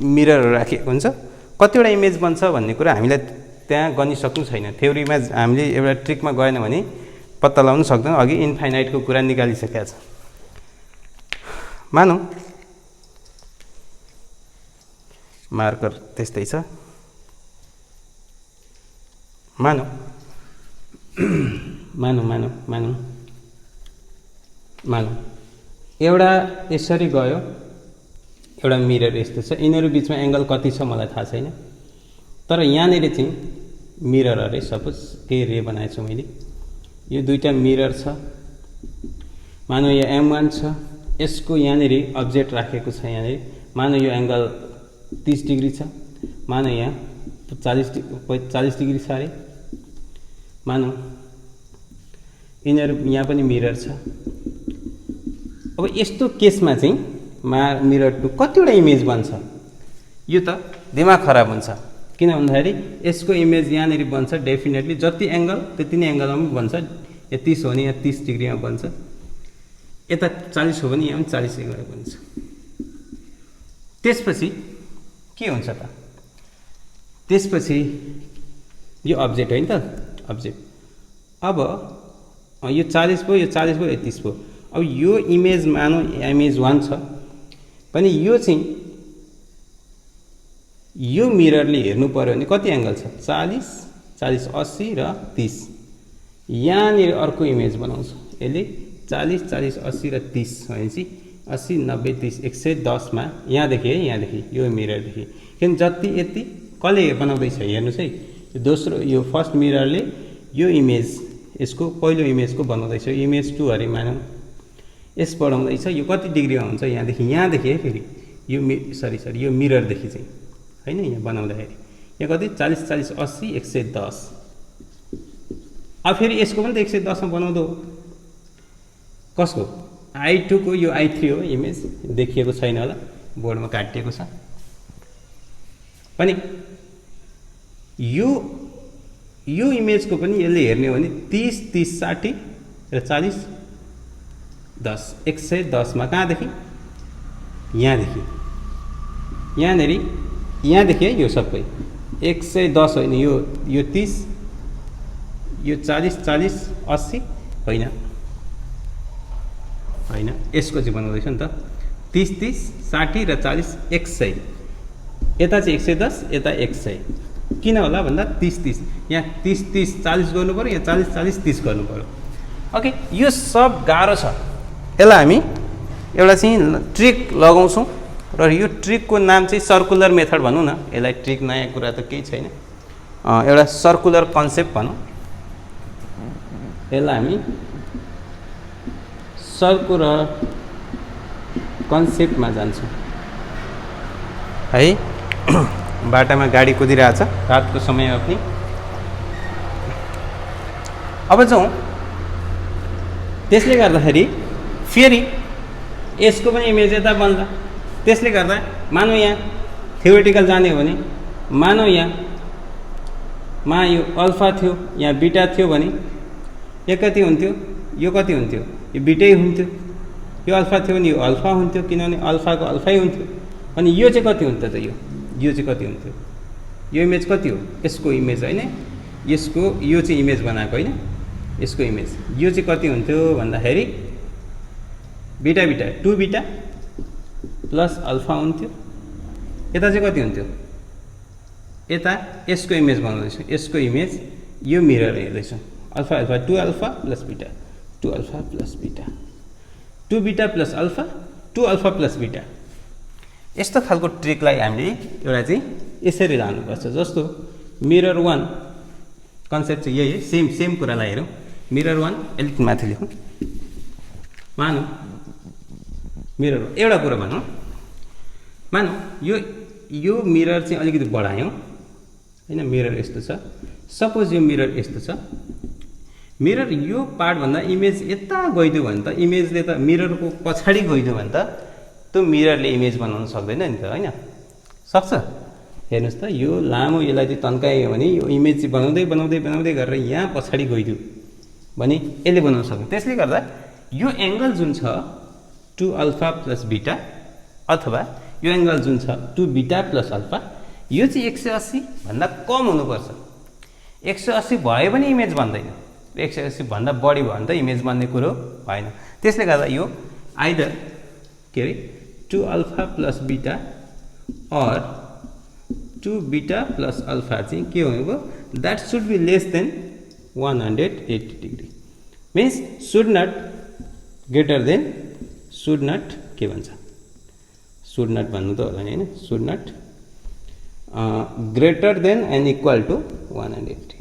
मिररहरू राखिएको हुन्छ, कतिवटा इमेज बन्छ भन्ने कुरा हामीलाई त्यहाँ गनिसक्नु छैन। थ्योरीमा हामीले एउटा ट्रिकमा गएन भने पत्ता लगाउन सक्दैनौँ। अघि इन्फाइनाइटको कुरा निकालिसकेको छ। मानौँ मार्कर त्यस्तै छ, मानौँ मानौँ मानौँ मानौँ मानौँ एउटा यसरी गयो, एउटा मिरर यस्तो छ, यिनीहरू बिचमा एङ्गल कति छ मलाई थाहा छैन, तर यहाँनिर चाहिँ मिरर अरे सपोज केही रे बनाएछु मैले, यो दुईटा मिरर छ, मानौँ यो M1 छ, यसको यहाँनिर अब्जेक्ट राखेको छ, यहाँनिर मानौँ यो एङ्गल 30 डिग्री छ, मानौँ यहाँ 40 डिग्री छ अरे, मानौँ यिनीहरू यहाँ पनि मिरर छ। अब यस्तो केसमा चाहिँ मिरर टु कतिवटा इमेज बन्छ? यो त दिमाग खराब हुन्छ। किन भन्दाखेरि यसको इमेज यहाँनिर बन्छ डेफिनेटली, जति एङ्गल त्यति नै एङ्गलमा पनि बन्छ। या 30 हो भने यहाँ 30 डिग्रीमा बन्छ, यता 40 हो भने यहाँ पनि 40 डिग्रीमा बन्छ। त्यसपछि के हुन्छ त? त्यसपछि यो अब्जेक्ट होइन त, अब्जेक्ट। अब यो 40 भयो, यो 40 भयो, यो 30 भयो। अब यो इमेज मानौँ इमेज 1 छ पनि, यो चाहिँ यो मिररले हेर्नु पर्यो भने कति एङ्गल छ? 40, 40, 80 र 30। यहाँनिर अर्को इमेज बनाउँछ, यसले 40, 40, 80 र 30 भनेपछि 80, 90, 30, 110मा यहाँदेखि है, यहाँदेखि यो मिररदेखि, किन जति यति कसले बनाउँदैछ हेर्नुहोस् है। दोस्रो यो फर्स्ट मिररले यो इमेज, यसको पहिलो इमेजको बनाउँदैछ, इमेज 2 अरे मानौँ, यस बढाउँदैछ, यो कति डिग्रीमा हुन्छ? यहाँदेखि है फेरि यो सरी यो मिररदेखि चाहिँ होइन, यहाँ बनाउँदाखेरि यहाँ कति 40, 40, 80, 110। अब फेरि यसको पनि त 110मा बनाउँदो। कसको? I2 को, यो I3 हो इमेज, देखिएको छैन होला, बोर्डमा काटिएको छ पनि। यो इमेजको पनि यसले हेर्ने हो भने 30, 30, 60 र 40, 10, 110मा कहाँदेखि? यहाँदेखि, यहाँदेखि है, यो सबै 110 होइन, यो 30, यो 40, 40, 80 होइन, यसको चाहिँ बनाउँदैछ नि त 30, 30, 60 र 40, 100। यता चाहिँ 110, यता 100। किन होला भन्दा 30, 30, यहाँ 30, 30, 40 गर्नु पऱ्यो, यहाँ 40, 40, 30 गर्नु पऱ्यो। ओके, यो सब गाह्रो छ। यसलाई हामी एउटा चाहिँ ट्रिक लगाउँछौँ र यो ट्रिकको नाम चाहिँ सर्कुलर मेथड भनौँ न। यसलाई ट्रिक नयाँ कुरा त केही छैन, एउटा सर्कुलर कन्सेप्ट भनौँ। यसलाई हामी सर्कुलर कन्सेप्टमा जान्छौँ है। बाटामा गाडी कुदिरहेछ, रातको समयमा पनि। अब जाउँ, त्यसले गर्दाखेरि फेरि यसको पनि इमेज यता बन्दा, त्यसले गर्दा मानौँ यहाँ थ्योरेटिकल जाने हो भने, मानौँ यहाँ यो अल्फा थियो, यहाँ बीटा थियो भने यो कति हुन्थ्यो? यो कति हुन्थ्यो? यो बीटै हुन्थ्यो। यो अल्फा थियो भने यो अल्फा हुन्थ्यो, किनभने अल्फाको अल्फै हुन्थ्यो। अनि यो चाहिँ कति हुन्थ्यो त? यो चाहिँ कति हुन्थ्यो? यो इमेज कति हो? यसको इमेज होइन, यसको यो चाहिँ इमेज बनाएको होइन, यसको इमेज यो चाहिँ कति हुन्थ्यो भन्दाखेरि beta beta 2 beta plus alpha हुन्थ्यो। यता चाहिँ कति हुन्थ्यो? यता यसको इमेज बनाउँदैछु, यसको इमेज यो मिरर हेर्दैछु, alpha alpha 2 alpha plus beta, 2 alpha plus beta, 2 beta plus alpha, 2 alpha plus beta. यस्तो खालको ट्रिकलाई हामीले एउटा चाहिँ यसरी लानुपर्छ। जस्तो मिरर 1 कन्सेप्ट चाहिँ यही है, सेम कुरालाई हेरौँ। मिरर 1 अलिक माथि लेखौँ, मानौँ मिरर एउटा कुरा भनौँ, मानौँ यो मिरर चाहिँ अलिकति बढायौँ हैन, मिरर यस्तो छ। सपोज यो मिरर यस्तो छ, मिरर यो पार्ट भन्दा इमेज यता गइदियो भने त इमेजले त मिररको पछाडि गइदियो भने त त्यो मिररले इमेज बनाउन सक्दैन नि त हैन, सक्छ? हेर्नुस् त, यो लामो यसलाई चाहिँ तन्कायो भने यो इमेज चाहिँ बनाउँदै बनाउँदै बनाउँदै गरेर यहाँ पछाडि गइदियो भने यसले बनाउन सक्दैन। त्यसले गर्दा यो एंगल जुन छ 2 अल्फा प्लस बीटा अथवा यो एंगल जुन छ 2 बीटा प्लस अल्फा, यो चाहिँ 180 भन्दा कम हुनुपर्छ। 180 भयो भने इमेज बन्दैन, 180 भन्दा बढी भयो भने त इमेज बन्ने कुरो भएन। त्यसले गर्दा यो आइदर के अरे 2 अल्फा प्लस बीटा और 2 बीटा प्लस अल्फा चाहिँ के हो, that should be less than 180 degree, means should not greater than, should not के भन्छ, शुड नट भन्नु त होला नि हैन, should not greater than and equal to 180।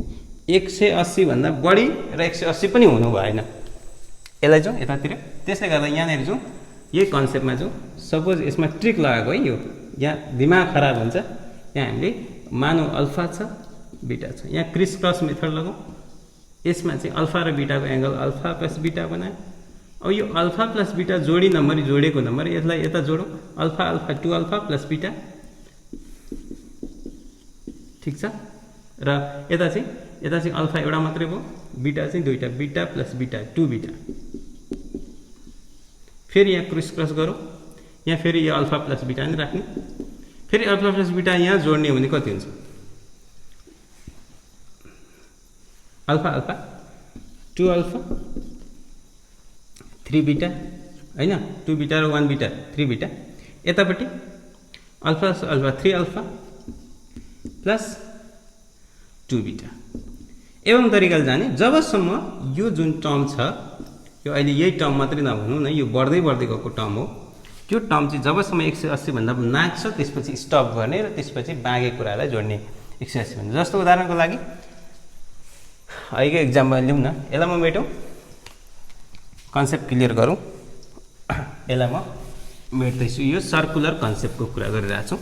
180 भन्दा बढी र 180 पनि हुनु भएन। यसलाई जाउँ यतातिर। त्यसले गर्दा यहाँनिर जाउँ, यही कन्सेप्टमा जाउँ। सपोज यसमा ट्रिक लगाएको है, यो यहाँ दिमाग खराब हुन्छ। यहाँ हामीले मानौ अल्फा छ बीटा छ, यहाँ क्रिस क्रस मेथड लगाउँ। यसमा चाहिँ अल्फा र बीटाको एंगल अल्फा प्लस बीटा बनायो। अब यो अल्फा प्लस बीटा जोडी नम्बर जोडेको नम्बर यसलाई यता जोडौँ, alpha alpha 2 alpha plus beta, ठीक छ। र यता चाहिँ अल्फा एउटा मात्रै भयो, बीटा चाहिँ दुईटा, बीटा प्लस बीटा 2 बीटा। फेरि यहाँ क्रिस क्रस गरौँ, यहाँ फेरि यो अल्फा प्लस बीटा नै राख्ने, फेरि अल्फा प्लस बीटा यहाँ जोड्ने हो भने कति हुन्छ, अल्फा अल्फा 2 अल्फा 3 बीटा हैन, 2 बीटा र 1 बीटा 3 बीटा। यतापट्टि alpha alpha 3 alpha plus 2 beta. एवं तरिकाले जाने जबसम्म यो जुन टर्म छ, यो अहिले यही टर्म मात्रै नभनौँ न, यो बढ्दै बढ्दै गएको टर्म हो। त्यो टर्म चाहिँ जबसम्म 180 भन्दा नाग्छ त्यसपछि स्टप गर्ने र त्यसपछि बाँकी कुरालाई जोड्ने 180 भन्दा। जस्तो उदाहरणको लागि अहिलेको एक्जाम्पल लिउँ न, यसलाई म मेटौँ, कन्सेप्ट क्लियर गरौँ। यसलाई म मेट्दैछु, यो सर्कुलर कन्सेप्टको कुरा गरिरहेको छु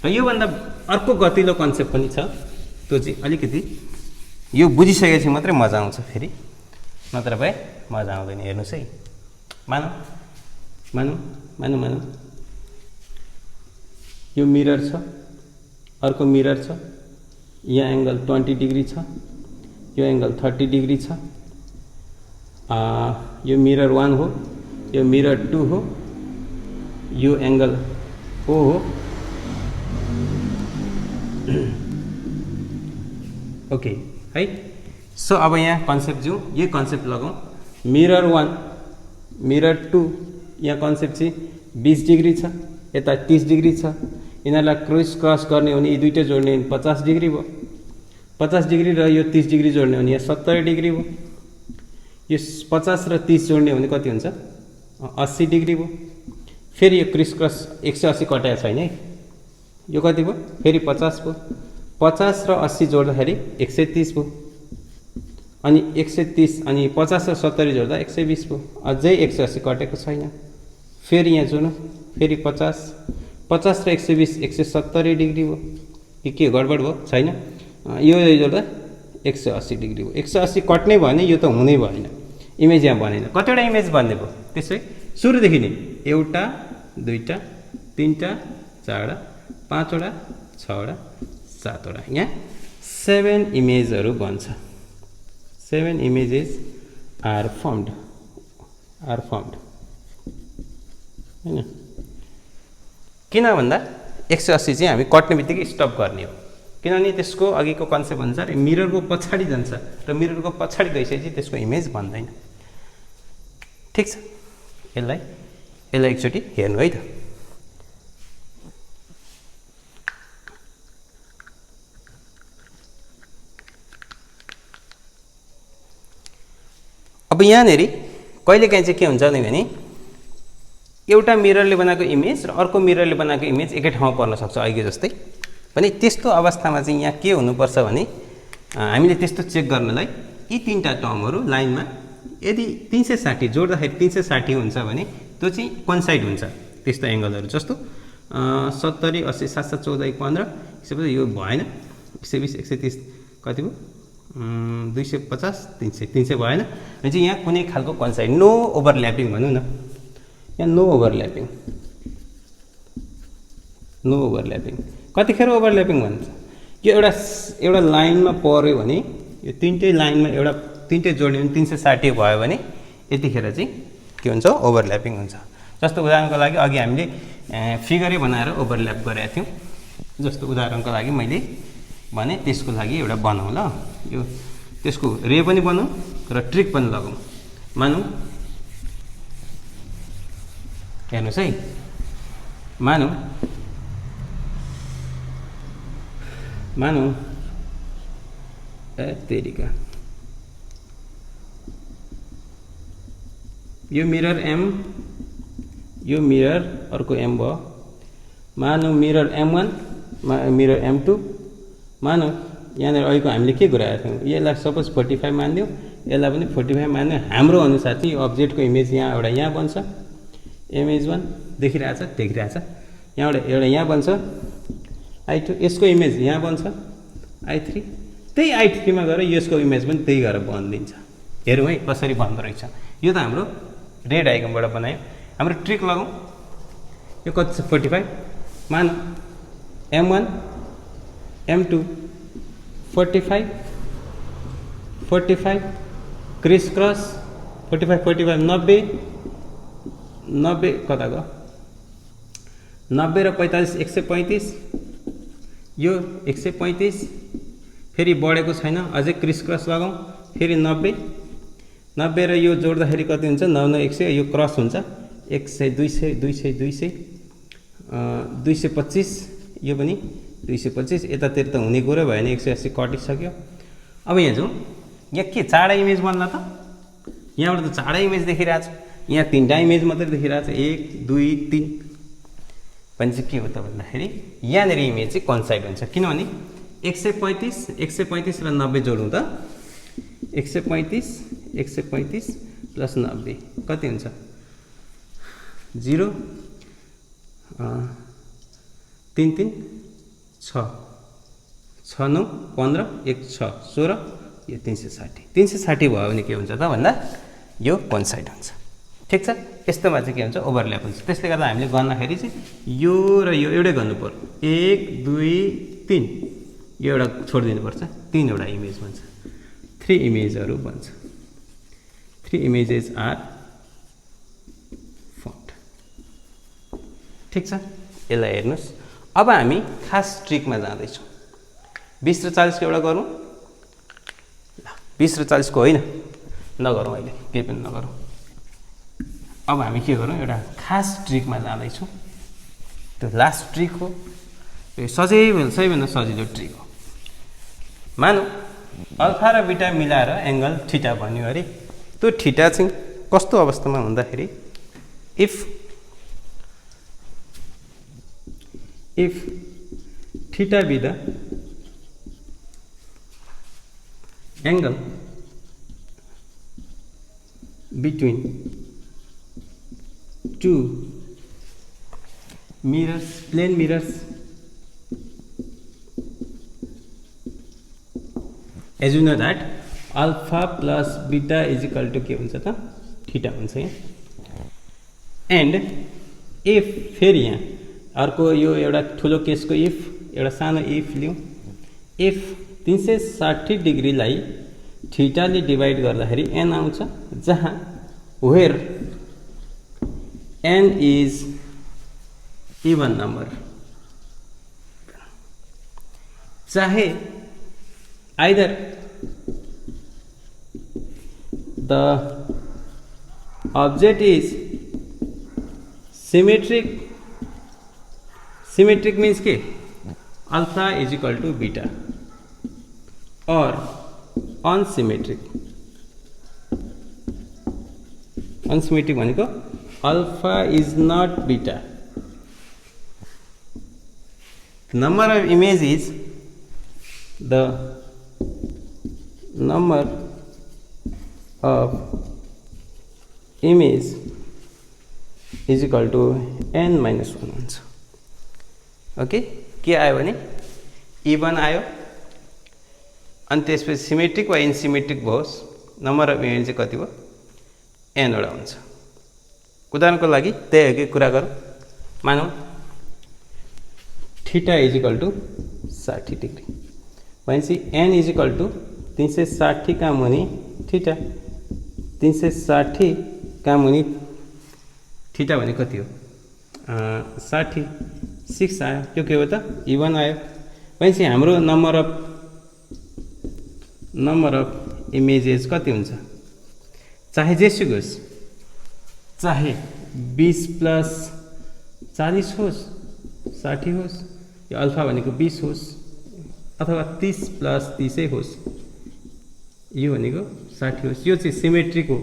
र योभन्दा अर्को गतिलो कन्सेप्ट पनि छ, त्यो चाहिँ अलिकति यो बुझिसकेपछि मात्रै मजा आउँछ, फेरि नत्र भए मजा आउँदैन। हेर्नुहोस् है, मानौँ मानौँ मानौँ मानौँ यो मिरर छ, अर्को मिरर छ, यहाँ एंगल 20 डिग्री छ, यो एंगल 30 डिग्री छ। यो मिरर 1 हो, यो मिरर 2 हो, यो एंगल O हो। ओके है, सो अब यहाँ कन्सेप्ट जाउँ, यही कन्सेप्ट लगाउँ। मिरर 1 मिरर 2, यहाँ कन्सेप्ट चाहिँ 20 डिग्री छ, यता 30 डिग्री छ। यिनीहरूलाई क्रिस क्रस गर्ने हो भने यी दुईटै जोड्ने हो भने 50 डिग्री भयो, 50 डिग्री र यो 30 डिग्री जोड्ने हो भने यहाँ 70 डिग्री भयो। यो 50 र 30 जोड्ने हो भने कति हुन्छ, 80 डिग्री भयो। फेरि यो क्रिस क्रस 180 कटाएको छैन है, यो कति भयो, फेरि 50 भयो। 50 र 80 जोड्दाखेरि 130 भयो, अनि 130 अनि 50 र 70 जोड्दा 120 भयो। अझै 180 कटेको छैन, फेरि यहाँ जोड्नु, फेरि 50 50 र 120 170 डिग्री भयो। के गडबड भयो, छैन। यो जोड्दा 180 डिग्री भयो। 180 कट्ने भयो भने यो त हुनै भएन, इमेज यहाँ बनेन। कतिवटा इमेज बन्ने भयो, त्यसै सुरुदेखि नै 1 2 3 4 5 6 7 यहाँ 7 इमेजहरू बन्छ। 7 इमेजेस आर फर्मड हैन। किन भन्दा 180 चाहिँ हामी कट्ने बित्तिकै स्टप गर्ने हो, किनभने त्यसको अघिको कन्सेप्ट अनुसार मिररको पछाडि जान्छ र मिररको पछाडि गइसकेपछि त्यसको इमेज बन्दैन। ठिक छ, यसलाई एकचोटि हेर्नु है त। अब यहाँनिर कहिलेकाहीँ चाहिँ के हुन्छ भने एउटा मिररले बनाएको इमेज र अर्को मिररले बनाएको इमेज एकै ठाउँमा पर्न सक्छ, अहिले जस्तै। भने त्यस्तो अवस्थामा चाहिँ यहाँ के हुनुपर्छ भने हामीले त्यस्तो चेक गर्नलाई यी तीनटा टर्महरू लाइनमा यदि 360 जोड्दाखेरि 360 हुन्छ भने त्यो चाहिँ कोइन्साइड हुन्छ त्यस्तो एंगलहरू। जस्तो 70 80 7 7 14 15 यसपछि यो भएन 120 130 कति भयो 250 300 300 भएन भने चाहिँ यहाँ कुनै खालको कन्साइड नो ओभरल्यापिङ भनौँ न यहाँ नो ओभरल्यापिङ कतिखेर ओभरल्यापिङ भन्छ यो एउटा लाइनमा पर्यो भने यो तीनटै लाइनमा तीनटै जोड्यो भने 360 भयो भने यतिखेर चाहिँ के हुन्छ ओभरल्यापिङ हुन्छ जस्तो उदाहरणको लागि अघि हामीले फिगरै बनाएर ओभरल्याप गरेका थियौँ जस्तो उदाहरणको लागि मैले भने त्यसको लागि एउटा बनाऊ ल यो त्यसको रे पनि बनाऊ र ट्रिक पनि लगाऊ मानौँ हेर्नुहोस् है मानौँ तेरिका यो मिरर एम यो मिरर अर्को एम भयो मानौँ मिरर M1 मिरर M2 मानौँ यहाँनिर अहिलेको हामीले के गराएको थियौँ यसलाई सपोज 45 मानिदिउँ यसलाई पनि 45 मान्यो हाम्रो अनुसार चाहिँ अब्जेक्टको इमेज यहाँ यहाँ बन्छ इमेज 1 देखिरहेछ यहाँबाट एउटा यहाँ बन्छ I2 यसको इमेज यहाँ बन्छ I3 त्यही I3 मा गएर यसको इमेज पनि त्यही गरेर बनिदिन्छ हेरौँ है कसरी बन्दो रहेछ यो त हाम्रो रे डायग्रामबाट बनायो हाम्रो ट्रिक लगाउँ यो कति छ 45 मानौँ M1 M2 45 क्रिस क्रस 45 90 कता गयो 90 र 45 135 यो 135 फेरि बढेको छैन अझै क्रिस क्रस लगाउँ फेरि 90 र यो जोड्दाखेरि कति हुन्छ 9 100 यो क्रस हुन्छ 100 200 225 यो पनि 225 यतातिर त हुने कुरो भएन 180 कटिसक्यो अब यहाँ जाउँ यहाँ के चारवटा इमेज बन्ला त यहाँबाट त चारवटा इमेज देखिरहेछ यहाँ तीनटा इमेज मात्रै देखिरहेछ 1 2 3 पनि चाहिँ के हो त भन्दाखेरि यहाँनिर इमेज चाहिँ कन्साइड हुन्छ किनभने 135 र 90 जोडौँ त 135 प्लस 90 कति हुन्छ 0 3 3 6 6 9 15 1 6 16 यो 360 भयो भने के हुन्छ त भन्दा यो कन्साइड हुन्छ ठिक छ यस्तोमा चाहिँ के हुन्छ ओभरल्याप हुन्छ त्यसले गर्दा हामीले गर्दाखेरि चाहिँ यो र यो एउटै गर्नु पर्यो 1 2 3 यो एउटा छोडिदिनु पर्छ 3 वटा इमेज बन्छ 3 इमेजहरू बन्छ 3 इमेजेस आर फर्मड ठिक छ यसलाई हेर्नुस् अब हामी खास ट्रिकमा जाँदैछौँ 20 र 40 को एउटा गरौँ 20 र 40 को होइन नगरौँ अहिले केही पनि नगरौँ अब हामी के गरौँ एउटा खास ट्रिकमा जाँदैछौँ त्यो लास्ट ट्रिक हो यो सबैभन्दा सजिलो ट्रिक हो मानौँ अल्फा र बीटा मिलाएर एङ्गल थीटा भन्यो अरे त्यो थीटा चाहिँ कस्तो अवस्थामा हुँदाखेरि if theta be the angle between two plane mirrors, as you know that alpha plus beta is equal to के हुन्छ त थीटा हुन्छ यहाँ and if फेरि यहाँ अर्को यो एउटा ठुलो केसको इफ एउटा सानो इफ लिउँ इफ 360 डिग्रीलाई थीटाले डिवाइड गर्दाखेरि n आउँछ जहाँ where n is even number चाहे either the object is symmetric means के alpha is equal to beta or unsymmetric भनेको alpha is not beta. The number of image is the number of image is equal to n minus 1 हुन्छ okay, के आयो भने even आयो। अनि त्यसपछि symmetric वा इनसिमेट्रिक भओस्, नम्बर अफ इमेज चाहिँ कति भयो, एनवटा हुन्छ। उदाहरणको लागि त्यही हो कि कुरा गरौँ, मानौँ theta is equal to 60 degree भनेपछि एन इज इक्वल टू 360 का मुनि थीटा, 360 का मुनि थीटा भने कति हो, 60, 6 आयो। त्यो के हो त, इभन आयो। भनेपछि हाम्रो नम्बर अफ इमेजेस कति हुन्छ, चाहे जेसुकै होस्, चाहे 20 प्लस 40 होस्, 60 होस्, यो अल्फा भनेको 20 होस्, अथवा 30 प्लस 30 होस्, यो भनेको 60 होस्। यो चाहिँ सिमेट्रिक हो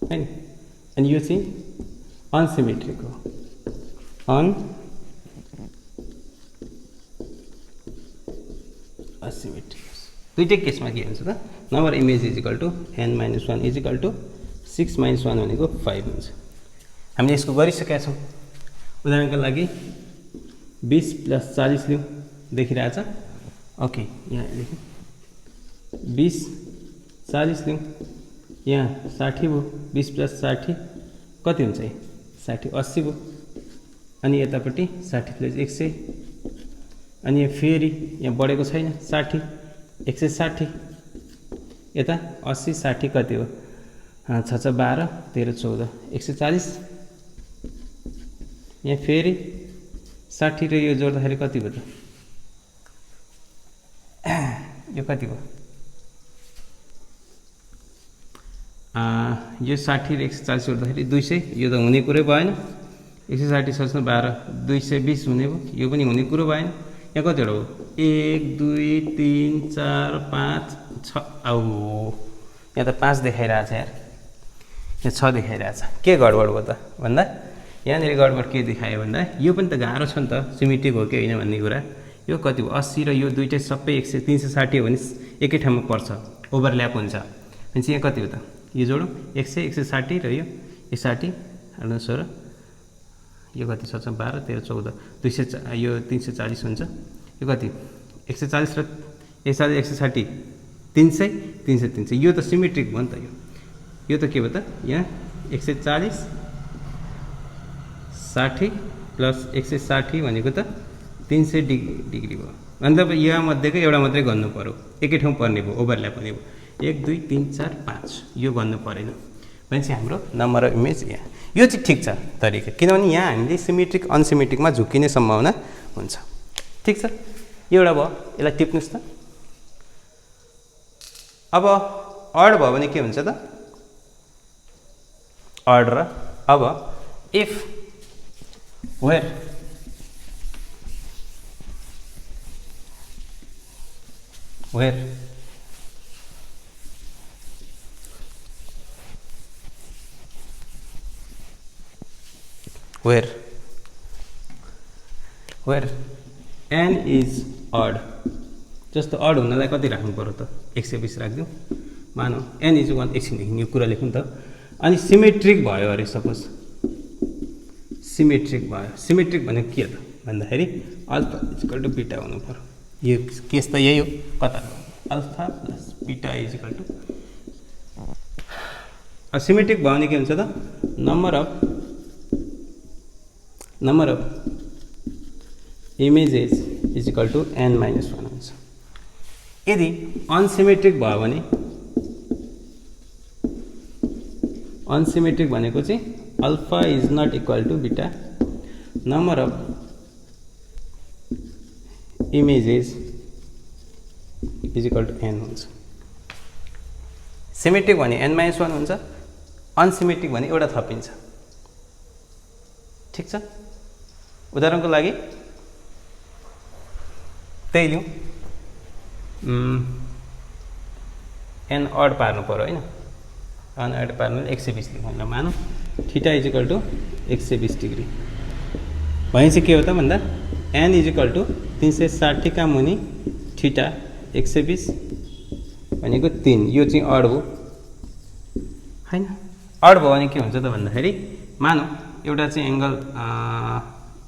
हैन, अनि यो चाहिँ अनसिमेट्रिक हो। असिमेट्रिक दुईटै केसमा के हुन्छ त, number image is equal to n-1 is equal to 6 - 1 भनेको 5 हुन्छ। हामीले यसको गरिसकेका छौँ। उदाहरणको लागि 20 प्लस 40 लिउँ, देखिरहेछ। ओके, यहाँ लेख्यौँ 20 40 लिउँ, यहाँ 60 भयो। 20 प्लस 60 कति हुन्छ, 60 80 भयो। अनि यतापट्टि 60 प्लस 100, अनि यहाँ फेरि यहाँ बढेको छैन, 60 160, यता 80 60 कति हो, 6 6 12 13 14 140। यहाँ फेरि 60 र यो जोड्दाखेरि कति भयो त, यो कति भयो, यो 60 र 140 जोड्दाखेरि 200। यो त हुने कुरै भएन। 160 6 12 220 हुने भयो, यो पनि हुने कुरो भएन। यहाँ कतिवटा हो, 1 2 3 4 5 6, औ यहाँ त 5 देखाइरहेछ यार, यहाँ 6 देखाइरहेछ। के गडबड भयो त भन्दा, यहाँनिर गडबड के देखायो भन्दा, यो पनि त गाह्रो छ नि त, सिमेट्रिक हो कि होइन भन्ने कुरा। यो कति हो, 80 र यो दुइटै सबै 100 360 हो भने एकै ठाउँमा पर्छ, ओभरल्याप हुन्छ। भनेपछि यहाँ कति हो त, यो जोडौँ 100 160 र यो 160 र 16, यो कति 6 12 13 14 200, यो 340 हुन्छ। यो कति 140 र 160 300 300 300, यो त सिमेट्रिक भयो नि त। यो त के भयो त, यहाँ 140 60 प्लस 160 भनेको त 300 डिग्री भयो। मतलब यहाँ मध्येको एउटा मात्रै गर्नु पर्यो, एकै ठाउँ पर्ने भयो, ओभरल्याप हुने भयो। 1 2 3 4 5 यो गर्नु परेन। भनेपछि हाम्रो नम्बर अफ इमेज यहाँ, यो चाहिँ ठिक छ तरिका, किनभने यहाँ हामीले सिमेट्रिक अनसिमेट्रिकमा झुक्किने सम्भावना हुन्छ। ठिक छ, एउटा भयो, यसलाई टिप्नुहोस् त। अब अड भयो भने के हुन्छ त, अड र अब if where n is odd, जस्तो अड हुनलाई कति राख्नु पर्यो त, 120 राखिदिउँ। मानौ n इज 1, एकछिनदेखि यो कुरा लेखौँ त। अनि सिमेट्रिक भयो अरे, सपोज सिमेट्रिक भयो। सिमेट्रिक भनेको के त भन्दाखेरि alpha is equal to beta हुनु पर्यो। यो केस त यही हो, कता alpha plus beta is equal to. Symmetric भयो भने के हुन्छ त, number of images is equal to n-1 हुन्छ। यदि अनसिमेट्रिक भयो भने, अनसिमेट्रिक भनेको चाहिँ alpha is not equal to beta, number of images is equal to n हुन्छ। सिमेट्रिक भने n-1 हुन्छ, अनसिमेट्रिक भने एउटा थपिन्छ। ठिक छ, उदाहरणको लागि त्यही लिउँ, n अड पार्नु पर्यो होइन, n अड पार्नु 120 लिउँ ल। मानौँ theta is equal to 120 degree भनेपछि के हो त भन्दा, n इज इक्वल टू 360 का मुनि थीटा 120 भनेको 3, यो चाहिँ अड हो होइन। अड भयो भने के हुन्छ त भन्दाखेरि, मानौँ एउटा चाहिँ एङ्गल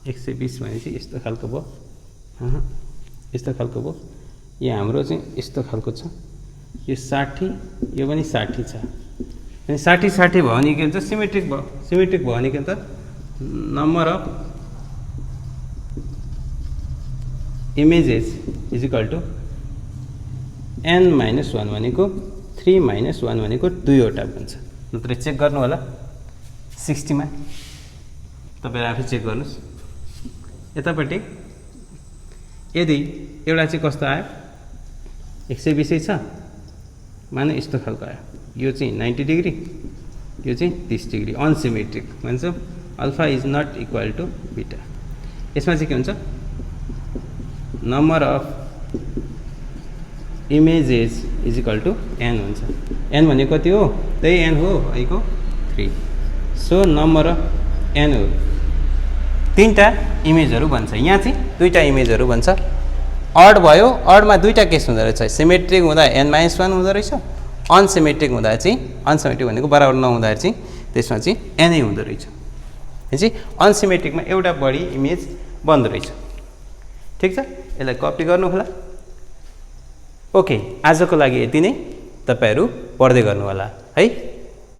120 भनेपछि यस्तो खालको भयो, यस्तो खालको भयो। यहाँ हाम्रो चाहिँ यस्तो खालको छ, यो 60, यो पनि 60 छ। अनि 60 60 भयो भने के हुन्छ, सिमेट्रिक भयो। सिमेट्रिक भयो भने के त number of images is equal to n-1 भनेको 3-1 भनेको 2वटा हुन्छ। नत्र चेक गर्नु होला 60 मा, तपाईहरु आफै चेक गर्नुस्। यतापट्टि यदि एउटा चाहिँ कस्तो आयो, 120 छ, माने यस्तो खालको आयो, यो चाहिँ 90 डिग्री, यो चाहिँ 30 डिग्री, अनसिमेट्रिक भन्छ। Alpha is not equal to beta. यसमा चाहिँ के हुन्छ, number of images is equal to n हुन्छ। n भनेको कति हो, त्यही n हो, यहीको 3। सो नम्बर अफ n हो, 3टा इमेजहरू बन्छ। यहाँ चाहिँ 2टा इमेजहरू बन्छ। अड भयो, अडमा 2टा केस हुँदो रहेछ। सिमेट्रिक हुँदा n-1 हुँदो रहेछ, अनसिमेट्रिक हुँदा चाहिँ, अनसिमेट्रिक भनेको बराबर नहुँदाखेरि चाहिँ त्यसमा चाहिँ n नै हुँदो रहेछ। चाहिँ अनसिमेट्रिकमा एउटा बढी इमेज बन्दो रहेछ। ठिक छ, यसलाई कपी गर्नु होला। ओके, आजको लागि यति नै, तपाईहरु पढ्दै गर्नु होला है।